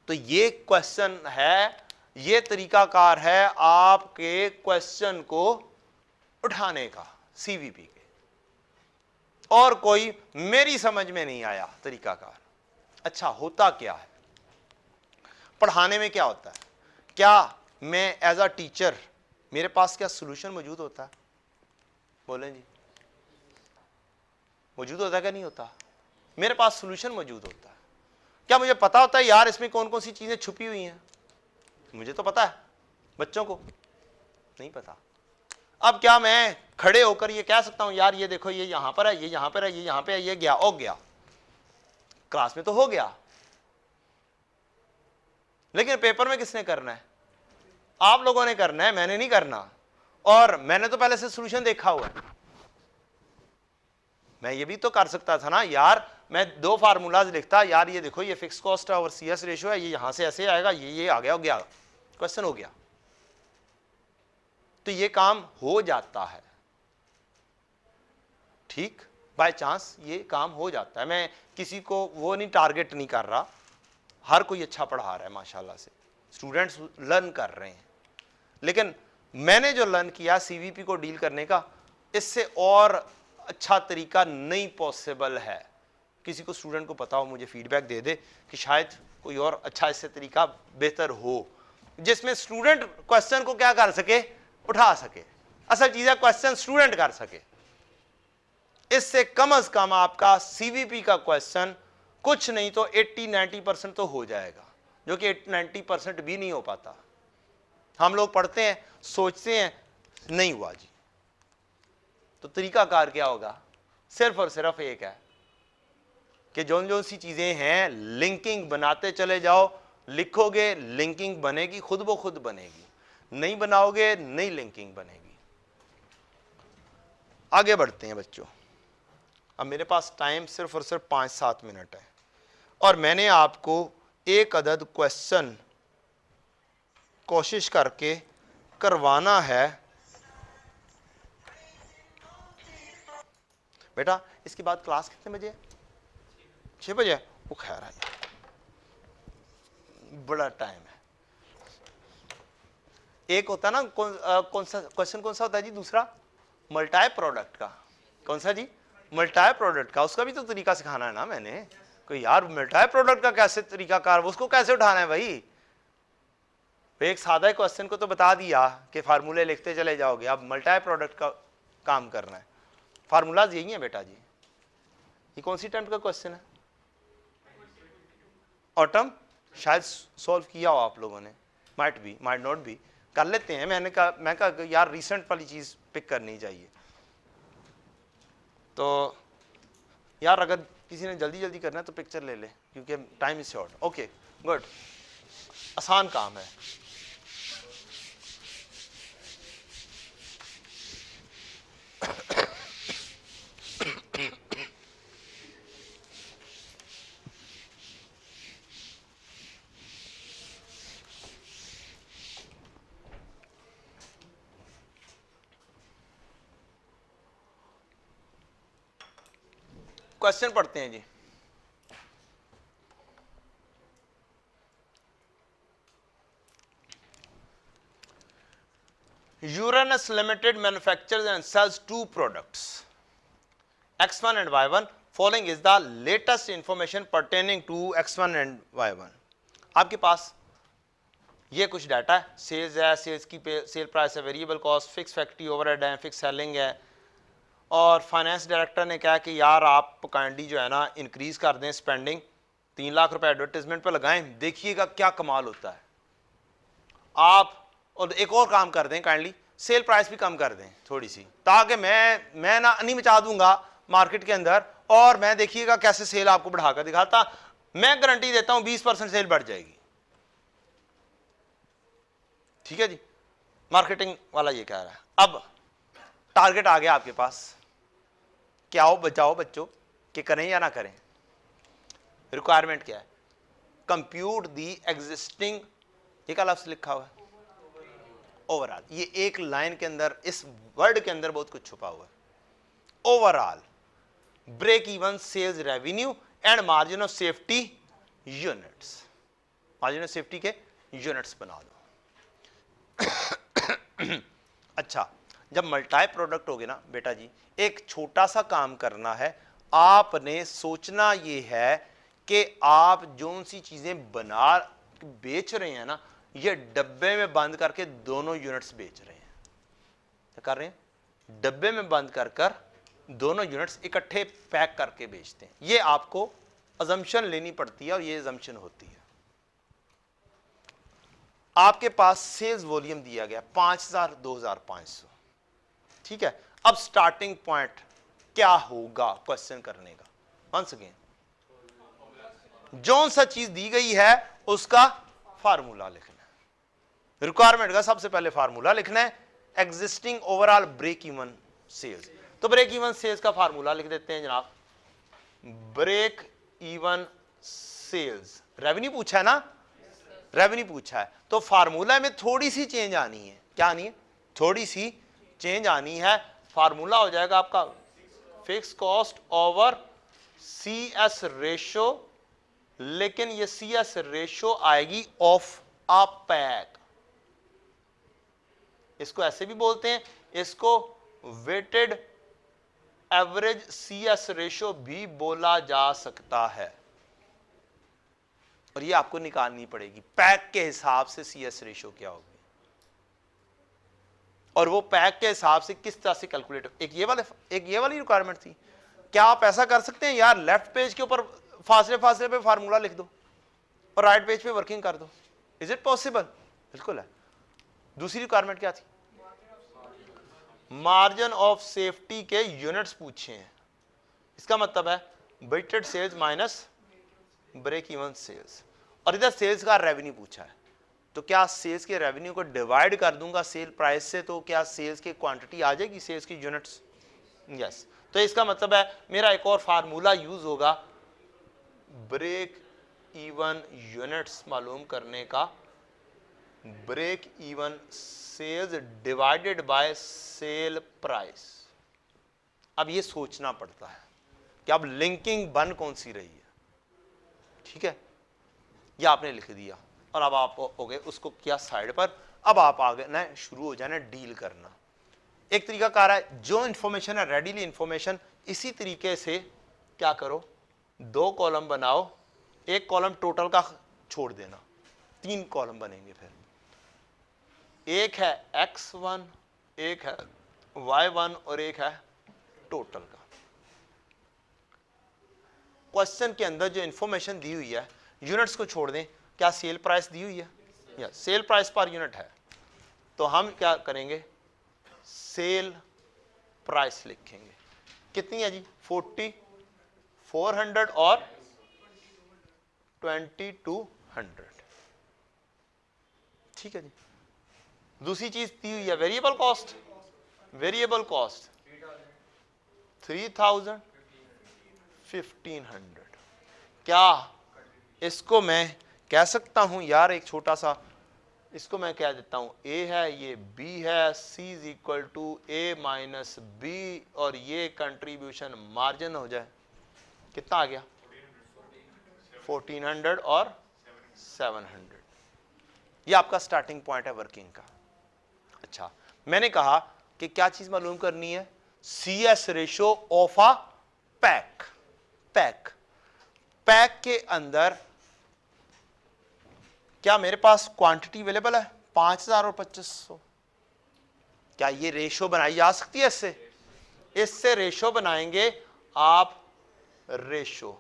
तो ये क्वेश्चन है, ये तरीकाकार है आपके क्वेश्चन को उठाने का सीवीपी के, और कोई मेरी समझ में नहीं आया तरीकाकार। अच्छा होता क्या है पढ़ाने में, क्या होता है, क्या मैं एज अ टीचर मेरे पास क्या सोल्यूशन मौजूद होता है? बोलें जी, मौजूद होता है क्या नहीं होता? मेरे पास सोल्यूशन मौजूद होता है। क्या मुझे पता होता है यार इसमें कौन कौन सी चीजें छुपी हुई हैं? मुझे तो पता है, बच्चों को नहीं पता। अब क्या मैं खड़े होकर ये कह सकता हूं यार ये देखो ये यहां पर है, ये यहां पर है, ये यहां पे है, ये गया हो गया, क्लास में तो हो गया, लेकिन पेपर में किसने करना है? आप लोगों ने करना है, मैंने नहीं करना। और मैंने तो पहले से सॉल्यूशन देखा हुआ है। मैं ये भी तो कर सकता था ना यार, मैं 2 फार्मूलाज लिखता, यार ये देखो ये फिक्स कॉस्ट है और सीएस रेशियो है, ये यहां से ऐसे आएगा, ये आ गया, हो गया, क्वेश्चन हो गया। तो ये काम हो जाता है, ठीक, बाय चांस ये काम हो जाता है। मैं किसी को वो नहीं टारगेट नहीं कर रहा, हर कोई अच्छा पढ़ा रहा है माशाल्लाह से, स्टूडेंट्स लर्न कर रहे हैं, लेकिन मैंने जो लर्न किया सीवीपी को डील करने का, इससे और अच्छा तरीका नहीं पॉसिबल है। किसी को स्टूडेंट को पता हो मुझे फीडबैक दे दे कि शायद कोई और अच्छा इससे तरीका बेहतर हो, जिसमें स्टूडेंट क्वेश्चन को क्या कर सके, उठा सके। असल चीज है क्वेश्चन स्टूडेंट कर सके। इससे कम अज कम आपका सीवीपी का क्वेश्चन कुछ नहीं तो 80-90% तो हो जाएगा, जो कि 90% भी नहीं हो पाता। हम लोग पढ़ते हैं, सोचते हैं, नहीं हुआ जी। तो तरीकाकार क्या होगा? सिर्फ और सिर्फ एक है कि जो सी चीजें हैं लिंकिंग बनाते चले जाओ, लिखोगे लिंकिंग बनेगी, खुद ब खुद बनेगी, नहीं बनाओगे नहीं लिंकिंग बनेगी। आगे बढ़ते हैं बच्चों। अब मेरे पास टाइम सिर्फ और सिर्फ 5-7 मिनट है, और मैंने आपको एक अदद क्वेश्चन कोशिश करके करवाना है। बेटा इसके बाद क्लास कितने बजे? 6 बजे। वो खैर है, बड़ा टाइम है। एक होता ना कौन सा क्वेश्चन, कौन सा होता है जी दूसरा? मल्टाई प्रोडक्ट का। कौन सा जी? मल्टाई प्रोडक्ट का। उसका भी तो तरीका सिखाना है ना मैंने। कोई यार मल्टाई प्रोडक्ट का कैसे तरीका कार, उसको कैसे उठाना है भाई? एक सादा क्वेश्चन को तो बता दिया कि फार्मूले लिखते चले जाओगे, अब मल्टाई प्रोडक्ट का काम करना है। फार्मूलाज यही है बेटा जी। ये कौन सी टर्म का क्वेश्चन है? ऑटम। शायद सॉल्व किया हो आप लोगों ने, might be might not be, कर लेते हैं। मैं कहा यार रिसेंट वाली चीज पिक करनी चाहिए। तो यार अगर किसी ने जल्दी जल्दी करना है तो पिक्चर ले ले, क्योंकि time is short. Okay good, आसान काम है। क्वेश्चन पढ़ते हैं जी। Uranus Limited manufactures and sells 2 products, X1 and Y1. Following is the latest information pertaining to X1 and Y1. आपके पास ये कुछ डाटा है, सेल्स है, सेल्स की सेल प्राइस है, variable cost, fix factory overhead है, फिक्स सेलिंग है, और फाइनेंस डायरेक्टर ने कहा कि यार आप काइंडली जो है ना इंक्रीज कर दें स्पेंडिंग, 3 लाख रुपए एडवर्टाइजमेंट पे लगाएं, देखिएगा क्या कमाल होता है। आप और एक और काम कर दें, काइंडली सेल प्राइस भी कम कर दें थोड़ी सी, ताकि मैं ना नहीं मचा दूंगा, मार्केट के अंदर, और मैं देखिएगा कैसे सेल आपको बढ़ाकर दिखाता। मैं गारंटी देता हूं 20% सेल बढ़ जाएगी। ठीक है जी, मार्केटिंग वाला ये कह रहा है। अब टारगेट आ गया आपके पास, क्या हो बचाओ बच्चों कि करें या ना करें। रिक्वायरमेंट क्या है? कंप्यूट दी एग्जिस्टिंग, ये क्या लफ्ज लिखा हुआ है? ओवरऑल। ये एक लाइन के अंदर, इस वर्ड के अंदर बहुत कुछ छुपा हुआ है। Overall break even sales revenue and margin of safety units. Margin of safety के यूनिट्स बना दो। अच्छा, जब मल्टाई प्रोडक्ट होगे ना बेटा जी, एक छोटा सा काम करना है। आपने सोचना ये है कि आप जो सी चीजें बना बेच रहे हैं ना, ये डब्बे में बंद करके दोनों यूनिट्स बेच रहे हैं। क्या कर रहे हैं? डब्बे में बंद कर कर दोनों यूनिट्स इकट्ठे पैक करके बेचते हैं। ये आपको अजम्पशन लेनी पड़ती है, और ये अजम्पशन होती है। आपके पास सेल्स वॉल्यूम दिया गया 5000 2500, ठीक है। अब स्टार्टिंग पॉइंट क्या होगा क्वेश्चन करने का? वंस अगेन, जो सा चीज दी गई है उसका फार्मूला लिखना है। रिक्वायरमेंट का सबसे पहले फार्मूला लिखना है, existing overall break even sales. तो ब्रेक इवन सेल्स का फार्मूला लिख देते हैं जनाब। ब्रेक इवन सेल्स, रेवेन्यू पूछा है ना, रेवेन्यू पूछा है, तो फार्मूला में थोड़ी सी चेंज आनी है। क्या आनी है? थोड़ी सी चेंज आनी है। फार्मूला हो जाएगा आपका fix cost over C S ratio, लेकिन ये सी एस रेशो आएगी ऑफ अ पैक। इसको ऐसे भी बोलते हैं, इसको weighted average C S ratio भी बोला जा सकता है। और ये आपको निकालनी पड़ेगी, पैक के हिसाब से सी एस रेशो क्या होगी, और वो पैक के हिसाब से किस तरह से कैलकुलेट। एक ये वाली रिक्वायरमेंट थी। क्या आप ऐसा कर सकते हैं यार, लेफ्ट पेज के ऊपर फासले फासले पे फार्मूला लिख दो और राइट पेज पे वर्किंग कर दो? Is it possible? बिल्कुल है। दूसरी रिक्वायरमेंट क्या थी? मार्जिन ऑफ सेफ्टी के यूनिट्स पूछे हैं। इसका मतलब है weighted sales minus break even sales, और इधर सेल्स का रेवेन्यू पूछा है। तो क्या सेल्स के रेवेन्यू को डिवाइड कर दूंगा सेल प्राइस से, तो क्या सेल्स की क्वांटिटी आ जाएगी, सेल्स की यूनिट्स? यस। तो इसका मतलब है मेरा एक और फार्मूला यूज होगा ब्रेक इवन यूनिट्स मालूम करने का, break even sales divided by sale price. अब ये सोचना पड़ता है कि अब लिंकिंग बन कौन सी रही है। ठीक है, ये आपने लिख दिया, और अब आप हो गए उसको किया साइड पर। अब आप आगे ना शुरू हो जाना डील करना। एक तरीका कार है, जो इंफॉर्मेशन है रेडीली इंफॉर्मेशन, इसी तरीके से क्या करो, 2 कॉलम बनाओ, एक कॉलम टोटल का छोड़ देना, 3 कॉलम बनेंगे। फिर एक है x1, एक है y1 और एक है टोटल का। क्वेश्चन के अंदर जो इंफॉर्मेशन दी हुई है यूनिट्स को छोड़ दें। क्या सेल प्राइस दी हुई है? या सेल प्राइस पर यूनिट है, तो हम क्या करेंगे, सेल प्राइस लिखेंगे। कितनी है जी? 40, 400 और 2200। ठीक है जी। दूसरी चीज दी हुई है वेरिएबल कॉस्ट। Variable cost 3000, 1500। क्या इसको मैं कह सकता हूं यार, एक छोटा सा इसको मैं कह देता हूं ए है, ये बी है, C is equal to A minus B, और ये कंट्रीब्यूशन मार्जिन हो जाए। कितना आ गया? 1400 और 700। ये आपका स्टार्टिंग पॉइंट है वर्किंग का। अच्छा, मैंने कहा कि क्या चीज मालूम करनी है, C S ratio of a pack. Pack, pack के अंदर क्या मेरे पास क्वांटिटी अवेलेबल है 5000 और 2500? क्या ये रेशो बनाई जा सकती है? इससे रेशो बनाएंगे आप, रेशो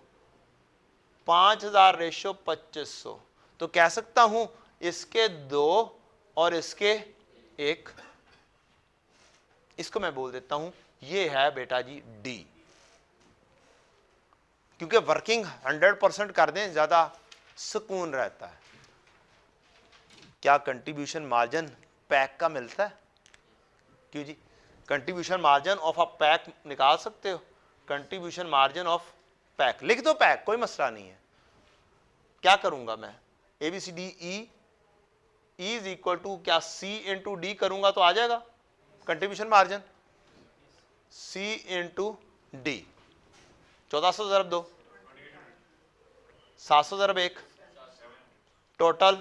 5000 रेशो 2500, तो कह सकता हूं इसके 2 और इसके 1। इसको मैं बोल देता हूं ये है बेटा जी डी। क्योंकि वर्किंग 100% कर दें ज़्यादा सुकून रहता है। क्या कंट्रीब्यूशन मार्जिन पैक का मिलता है? क्यों जी, contribution margin of a pack निकाल सकते हो? कंट्रीब्यूशन मार्जिन ऑफ पैक लिख दो, पैक कोई मसला नहीं है। क्या करूंगा मैं, A B C D E is equal to क्या सी इंटू डी करूंगा तो आ जाएगा contribution margin, C into D. 1400 ज़रब 2, 700 ज़रब 1, टोटल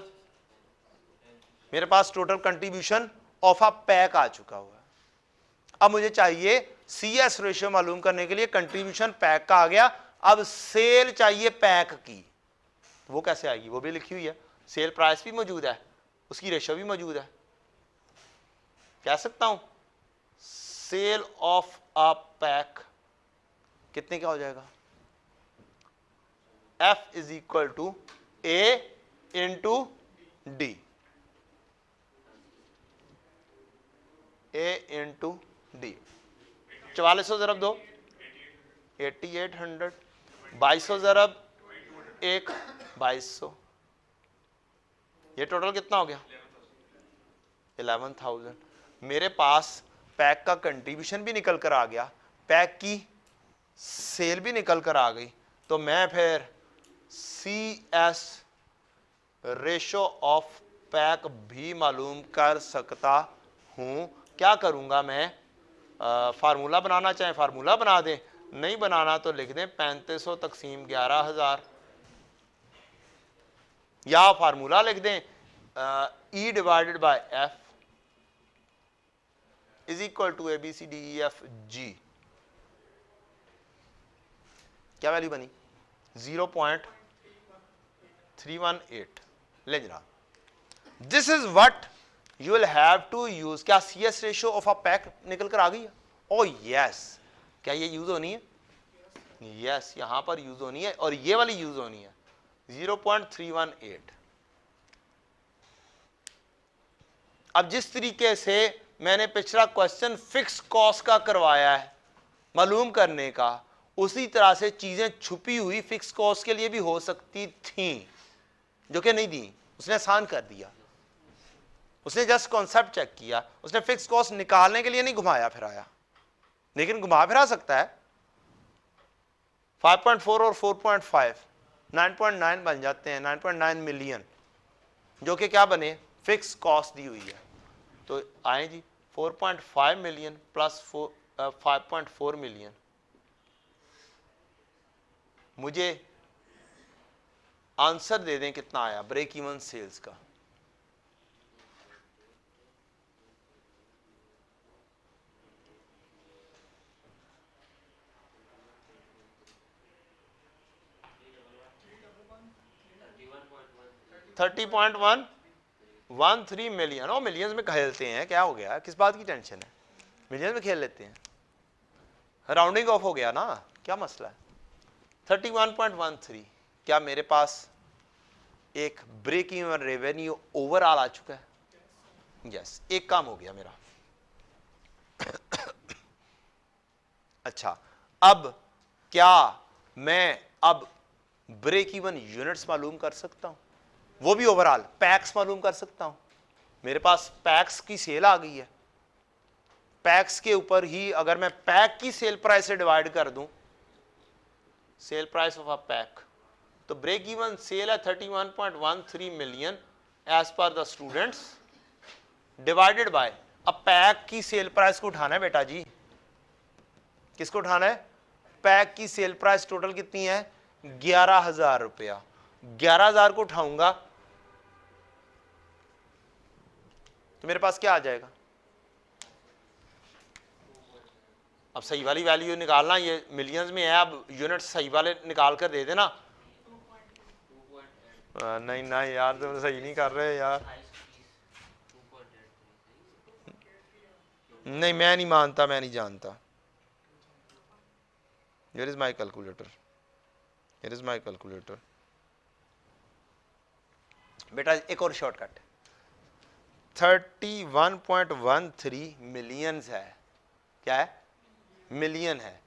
मेरे पास total contribution of a pack आ चुका हुआ है। अब मुझे चाहिए सी एस रेशियो मालूम करने के लिए, कंट्रीब्यूशन पैक का आ गया, अब सेल चाहिए पैक की, वो कैसे आएगी? वो भी लिखी हुई है, सेल प्राइस भी मौजूद है, उसकी रेशियो भी मौजूद है। कह सकता हूं सेल ऑफ अ पैक कितने का हो जाएगा? F is equal to A into D, A into D. 4400 ज़रब 2, 8800, 2200 ज़रब 1, 2200, ये टोटल कितना हो गया? 11,000। मेरे पास पैक का कंट्रीब्यूशन भी निकल कर आ गया, पैक की सेल भी निकल कर आ गई, तो मैं फिर C S ratio of pack भी मालूम कर सकता हूं। क्या करूंगा मैं? फार्मूला बनाना चाहें फार्मूला बना दें, नहीं बनाना तो लिख दें 3500 तकसीम 11,000, या फार्मूला लिख दें E divided by F is equal to A B C D E F G. क्या वैल्यू बनी? 0.318। ले जनाब, this is what you will have to use. क्या C S ratio of a pack निकल कर आ गई है? ओ यस, क्या ये यूज होनी है? यस, यहां पर यूज होनी है, और ये वाली यूज होनी है 0.318। अब जिस तरीके से मैंने पिछला क्वेश्चन फिक्स कॉस्ट का करवाया है मालूम करने का, उसी तरह से चीजें छुपी हुई फिक्स कॉस्ट के लिए भी हो सकती थी, जो कि नहीं दी। उसने आसान कर दिया, उसने जस्ट कॉन्सेप्ट चेक किया, उसने फिक्स कॉस्ट निकालने के लिए नहीं घुमाया फिराया, लेकिन घुमा फिरा सकता है। 5.4 और 4.5 9.9 बन जाते हैं, 9.9 मिलियन, जो कि क्या बने? फिक्स कॉस्ट दी हुई है। तो आए जी 4.5 मिलियन प्लस 5.4 मिलियन, मुझे आंसर दे दें कितना आया ब्रेक इवन सेल्स का। $30.113 मिलियन। और मिलियंस में खेलते हैं, क्या हो गया? किस बात की टेंशन है? मिलियंस में खेल लेते हैं, राउंडिंग ऑफ हो गया ना, क्या मसला है? 31.13। क्या मेरे पास एक ब्रेक इवन रेवेन्यू ओवरऑल आ चुका है? यस, एक काम हो गया मेरा। अच्छा, अब क्या मैं अब ब्रेक इवन यूनिट्स मालूम कर सकता हूं? वो भी ओवरऑल पैक्स मालूम कर सकता हूं। मेरे पास पैक्स की सेल आ गई है, पैक्स के ऊपर ही अगर मैं पैक की सेल प्राइस से डिवाइड कर दूं, sale price of a pack, तो ब्रेक इवन सेल है 31.13 million as per the students, divided by अब पैक की सेल प्राइस को उठाना है बेटा जी। किसको उठाना है? पैक की सेल प्राइस टोटल कितनी है? 11,000 रुपया। 11,000 को उठाऊंगा तो मेरे पास क्या आ जाएगा? अब सही वाली वैल्यू निकालना, ये मिलियंस में है, अब यूनिट सही वाले निकाल कर दे देना। नहीं ना यार, तुम सही नहीं कर रहे यार। नहीं, मैं नहीं मानता, मैं नहीं जानता। Here is my calculator. Here is my calculator. बेटा एक और शॉर्टकट, 31.13 मिलियंस है। क्या है? मिलियन है।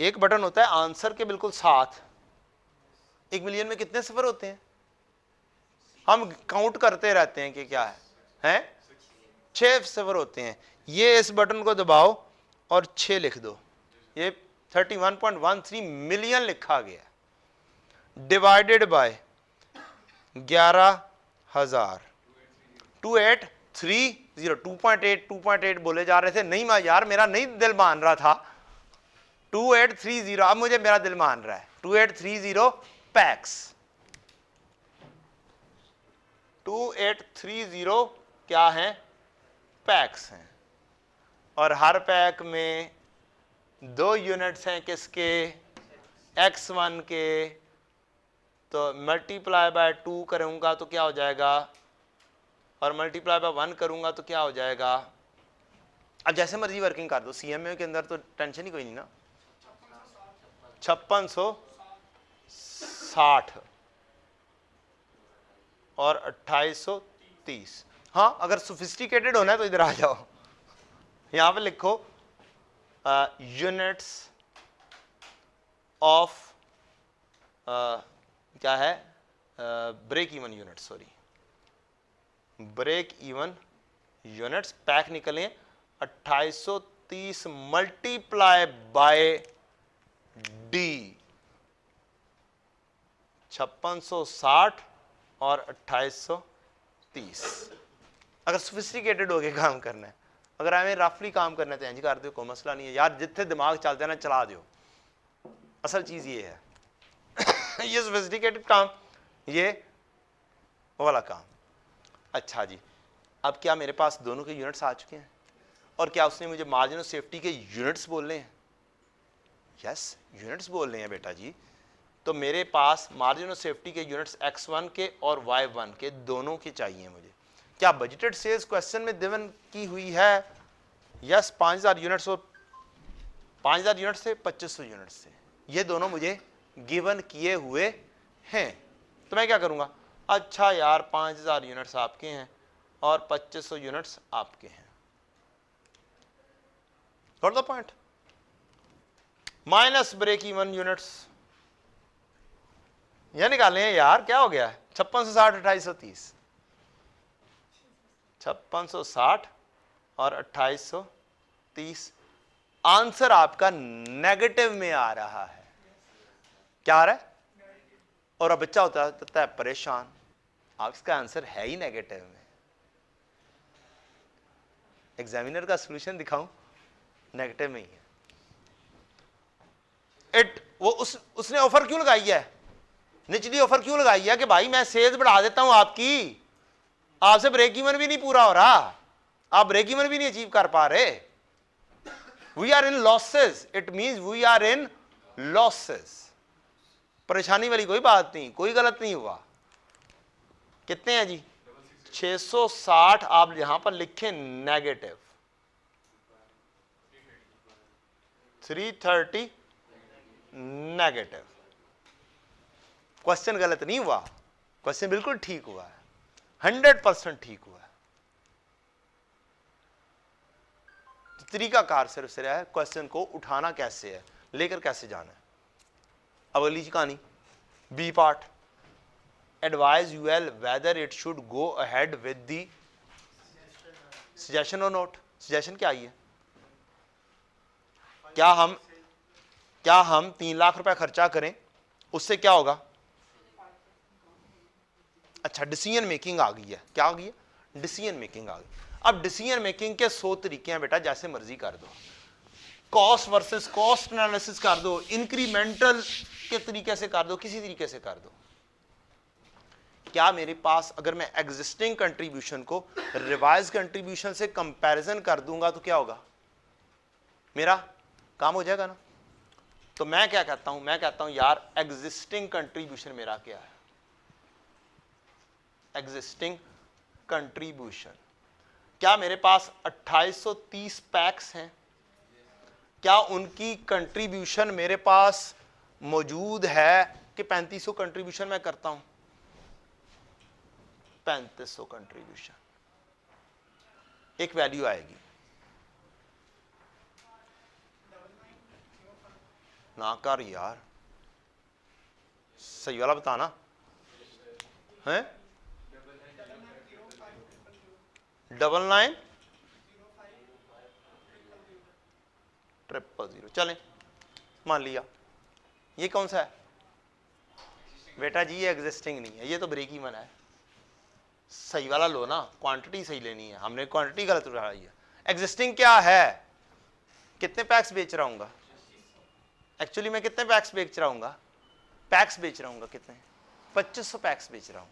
एक बटन होता है आंसर के बिल्कुल साथ। 1 मिलियन में कितने सफर होते हैं? हम काउंट करते रहते हैं कि क्या है 6 सफर होते हैं। ये इस बटन को दबाओ और 6 लिख दो, ये 31.13 मिलियन लिखा गया, डिवाइडेड बाय 11,000। 2830 2.8 बोले जा रहे थे, नहीं मैं यार मेरा नहीं दिल मान रहा था 2830, अब मुझे मेरा दिल मान रहा है 2830 पैक्स। 2830 क्या है? पैक्स हैं। और हर पैक में 2 यूनिट्स हैं किसके? x1 के। तो मल्टीप्लाई बाय 2 करूंगा तो क्या हो जाएगा, और मल्टीप्लाई बाय 1 करूंगा तो क्या हो जाएगा। अब जैसे मर्जी वर्किंग कर दो, CMA के अंदर तो टेंशन ही कोई नहीं ना। 5660 और 2830। हाँ, अगर सोफिस्टिकेटेड होना है तो इधर आ जाओ, यहां पे लिखो यूनिट्स ऑफ क्या है, break even unit, sorry break even units. Pack निकले 2830 मल्टीप्लाई बाय डी, 5660 और 2830। अगर सोफिस्टिकेटेड होके काम करना है, अगर हमें रफली काम करना है तो इंज कर दो, कोई मसला नहीं है यार, जितने दिमाग चलते हैं ना चला दो। असल चीज ये है ये सोफिस्टिकेटेड काम, ये वाला काम। अच्छा जी, अब क्या मेरे पास दोनों के यूनिट्स आ चुके हैं? और क्या उसने मुझे मार्जिन ऑफ सेफ्टी के यूनिट्स बोलने हैं? यस, यूनिट्स बोल रहे हैं बेटा जी। तो मेरे पास मार्जिन ऑफ सेफ्टी के यूनिट्स x1 के और y1 के दोनों के चाहिए मुझे। क्या बजटेड सेल्स क्वेश्चन में गिवन की हुई है? यस, 5000 यूनिट्स और 5000 यूनिट से 2500 यूनिट से, ये दोनों मुझे गिवन किए हुए हैं। तो मैं क्या करूंगा, अच्छा यार 5000 यूनिट्स आपके हैं और 2500 यूनिट्स आपके हैं, got the point. Minus break even units यह निकाले हैं यार, क्या हो गया है 5660 2830, 5660 और 2830। आंसर आपका नेगेटिव में आ रहा है। क्या आ रहा है? और अब बच्चा होता है परेशान, आप इसका आंसर है ही नेगेटिव में। एग्जामिनर का सॉल्यूशन दिखाऊं, नेगेटिव में ही है। उसने ऑफर क्यों लगाई है, निचली ऑफर क्यों लगाई है कि भाई मैं सेल्स बढ़ा देता हूं आपकी, आपसे ब्रेक इवन भी नहीं पूरा हो रहा, आप ब्रेक इवन भी नहीं अचीव कर पा रहे, we are in losses, it means we are in losses. परेशानी वाली कोई बात नहीं, कोई गलत नहीं हुआ। कितने हैं जी? 660। आप यहां पर लिखें नेगेटिव, 330 नेगेटिव। क्वेश्चन गलत नहीं हुआ, क्वेश्चन बिल्कुल ठीक हुआ है, 100% ठीक हुआ है। तो तरीका कार सिर्फ है क्वेश्चन को उठाना कैसे है, लेकर कैसे जाना है। अब अगली कहानी B part, advise UL whether it should go ahead with the suggestion और नोट। सजेशन क्या आई है? क्या हम 3 लाख रुपए खर्चा करें, उससे क्या होगा? अच्छा, डिसीजन मेकिंग आ गई है। क्या आ गई है? डिसीजन मेकिंग आ गई। अब डिसीजन मेकिंग के 100 तरीके हैं बेटा, जैसे मर्जी कर दो, कॉस्ट वर्सेस कॉस्ट एनालिसिस कर दो, इंक्रीमेंटल के तरीके से कर दो, किसी तरीके से कर दो। क्या मेरे पास अगर मैं एग्जिस्टिंग कंट्रीब्यूशन को रिवाइज कंट्रीब्यूशन से कंपैरिजन कर दूंगा तो क्या होगा? मेरा काम हो जाएगा ना। तो मैं क्या कहता हूं, मैं कहता हूं यार एग्जिस्टिंग कंट्रीब्यूशन मेरा क्या है, एग्जिस्टिंग कंट्रीब्यूशन। क्या मेरे पास 2830 पैक्स हैं? क्या उनकी कंट्रीब्यूशन मेरे पास मौजूद है कि 3500 कंट्रीब्यूशन मैं करता हूं? 3500 कंट्रीब्यूशन, एक वैल्यू आएगी। ना कर यार, सही वाला बताना है। 999000, चलें मान लिया। ये कौन सा है बेटा जी? ये एग्जिस्टिंग नहीं है, ये तो ब्रेक इवन है। सही वाला लो ना, क्वांटिटी सही लेनी है, हमने क्वांटिटी गलत उठाई है। एग्जिस्टिंग क्या है? कितने पैक्स बेच रहा हूँ? एक्चुअली मैं कितने पैक्स बेच रहा हूँ? पैक्स बेच रहा हूँ कितने? 2500 पैक्स बेच रहा हूँ।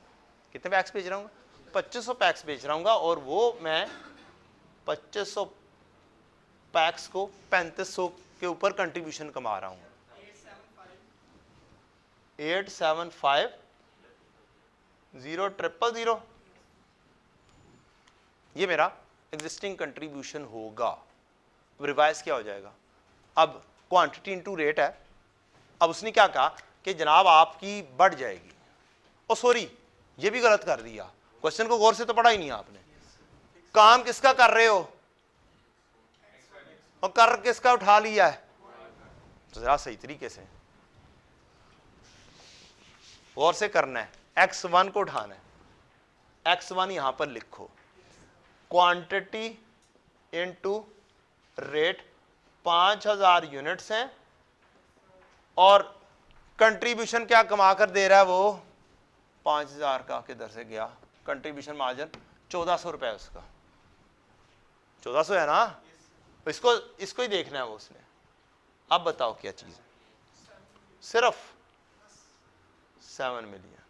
कितने पैक्स बेच रहा हूँ? 2500 पैक्स बेच रहा हूँ, और वो मैं 2500 पैक्स को 3500 के ऊपर कंट्रीब्यूशन कमा रहा हूँ। 875000, ये मेरा एग्जिस्टिंग कंट्रीब्यूशन होगा। रिवाइज क्या हो जाएगा? अब क्वांटिटी इनटू रेट है। अब उसने क्या कहा कि जनाब आपकी बढ़ जाएगी। ओ सॉरी, ये भी गलत कर दिया, क्वेश्चन को गौर से तो पढ़ा ही नहीं आपने। काम किसका कर रहे हो और कर किसका उठा लिया है? तो जरा सही तरीके से गौर से करना है। x1 को उठाना है, x1 यहां पर लिखो, क्वांटिटी इनटू रेट 5000 यूनिट्स हैं, और कंट्रीब्यूशन क्या कमा कर दे रहा है वो? 5000 का किधर से गया? कंट्रीब्यूशन मार्जिन 1400 रुपए उसका। 1400 है ना? इसको ही देखना है वो उसने। अब बताओ क्या चीज है? सिर्फ 7 मिलियन।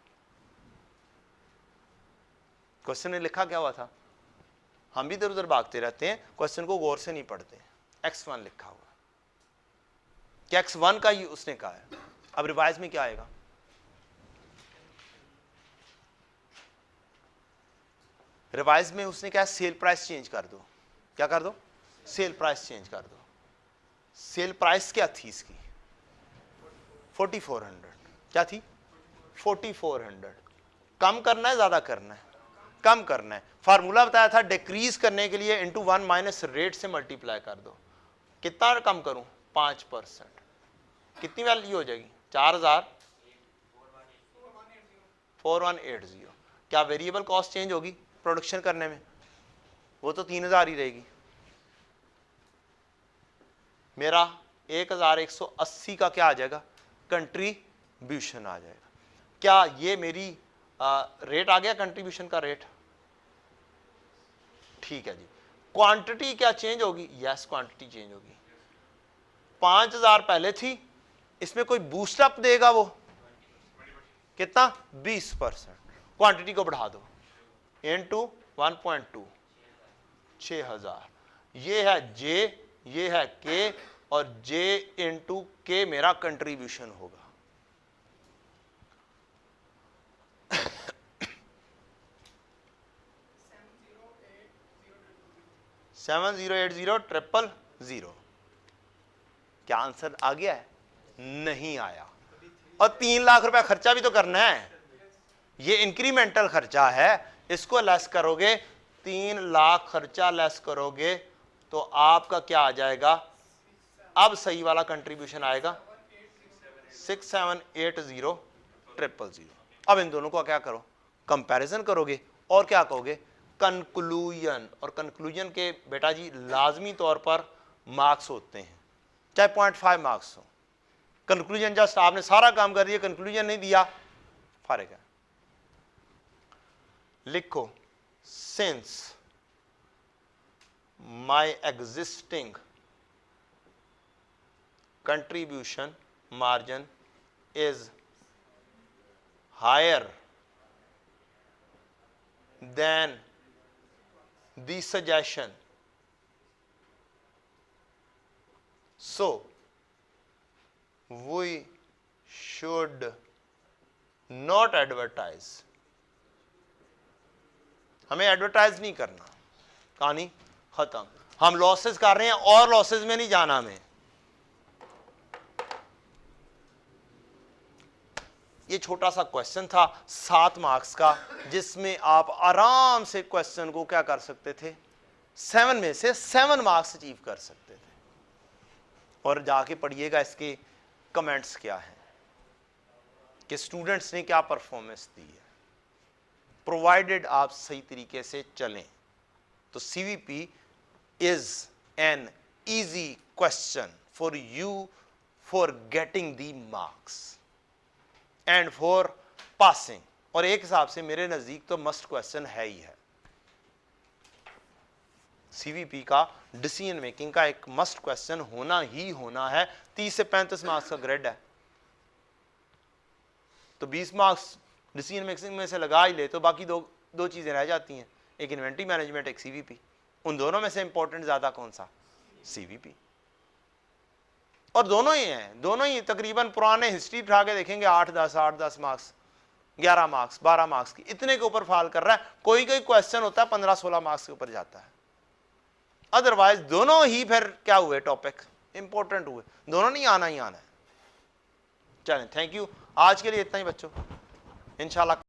क्वेश्चन में लिखा क्या हुआ था? हम भी इधर उधर भागते रहते हैं, क्वेश्चन को गौर से नहीं पढ़ते। x1 लिखा हुआ कि x1 का ही उसने कहा है। अब रिवाइज में क्या आएगा? रिवाइज में उसने क्या? सेल प्राइस चेंज कर दो। क्या कर दो? सेल प्राइस चेंज कर दो। सेल प्राइस क्या थी इसकी? 4400। क्या थी? 4400। कम करना है ज्यादा करना है? कम करना है। फार्मूला बताया था डिक्रीज करने के लिए इंटू 1 माइनस रेट से मल्टीप्लाई कर दो। कितना कम करूं? 5%। कितनी वैल्यू हो जाएगी? 4180। क्या वेरिएबल कॉस्ट चेंज होगी प्रोडक्शन करने में? वो तो 3000 ही रहेगी। मेरा 1180 का क्या आ जाएगा? कंट्रीब्यूशन आ जाएगा। क्या ये मेरी रेट आ गया? कंट्रीब्यूशन का रेट ठीक है जी। क्वांटिटी क्या चेंज होगी? यस, क्वांटिटी चेंज होगी। 5000 पहले थी, इसमें कोई बूस्टअप देगा वो? कितना? 20%। क्वांटिटी को बढ़ा दो इनटू 1.2, 6000। ये है जे, ये है के, और जे इंटू के मेरा कंट्रीब्यूशन होगा। 7080000। क्या आंसर आ गया है? नहीं आया। और 3 लाख रुपया खर्चा भी तो करना है। ये इंक्रीमेंटल खर्चा है, इसको लेस करोगे, 3 लाख खर्चा लेस करोगे तो आपका क्या आ जाएगा? अब सही वाला कंट्रीब्यूशन आएगा 6780000। अब इन दोनों को क्या करो? कंपैरिजन करोगे और क्या कहोगे? कंक्लूजन। और कंक्लूजन के बेटा जी लाजमी तौर पर मार्क्स होते हैं, चाहे 0.5 मार्क्स हो। कंक्लूजन जस्ट आपने सारा काम कर दिया, कंक्लूजन नहीं दिया, फर्क है। लिखो, since my existing contribution margin is higher than the suggestion, so we should not advertise। हमें एडवर्टाइज नहीं करना, कहानी खत्म। हम लॉसेस कर रहे हैं और लॉसेस में नहीं जाना हमें। ये छोटा सा क्वेश्चन था 7 मार्क्स का, जिसमें आप आराम से क्वेश्चन को क्या कर सकते थे? 7 में से 7 मार्क्स अचीव कर सकते थे। और जाके पढ़िएगा इसके कमेंट्स क्या हैं कि स्टूडेंट्स ने क्या परफॉर्मेंस दी है, प्रोवाइडेड आप सही तरीके से चलें तो CVP is an easy question for you for getting the marks and for passing. और एक हिसाब से मेरे नजदीक तो मस्ट क्वेश्चन है ही है। सीवीपी का डिसीजन मेकिंग का एक मस्ट क्वेश्चन होना ही होना है। 30 से 35 मार्क्स का ग्रेड है, तो 20 मार्क्स डिसीजन मेकिंग में से लगा ही ले तो बाकी दो चीजें रह जाती हैं, एक इन्वेंटरी मैनेजमेंट, एक सीवीपी। उन दोनों में से इंपॉर्टेंट ज्यादा कौन सा? सीवीपी। और दोनों ही हैं, दोनों ही तकरीबन पुराने हिस्ट्री उठा के देखेंगे 8-10 मार्क्स, 11 मार्क्स, 12 मार्क्स की, इतने के ऊपर फॉल कर रहा है। कोई क्वेश्चन होता है 15-16 मार्क्स के ऊपर जाता है। अदरवाइज दोनों ही फिर क्या हुए, टॉपिक इंपॉर्टेंट हुए, दोनों नहीं आना ही आना है। चलें, थैंक यू, आज के लिए इतना ही बच्चों, इंशाल्लाह।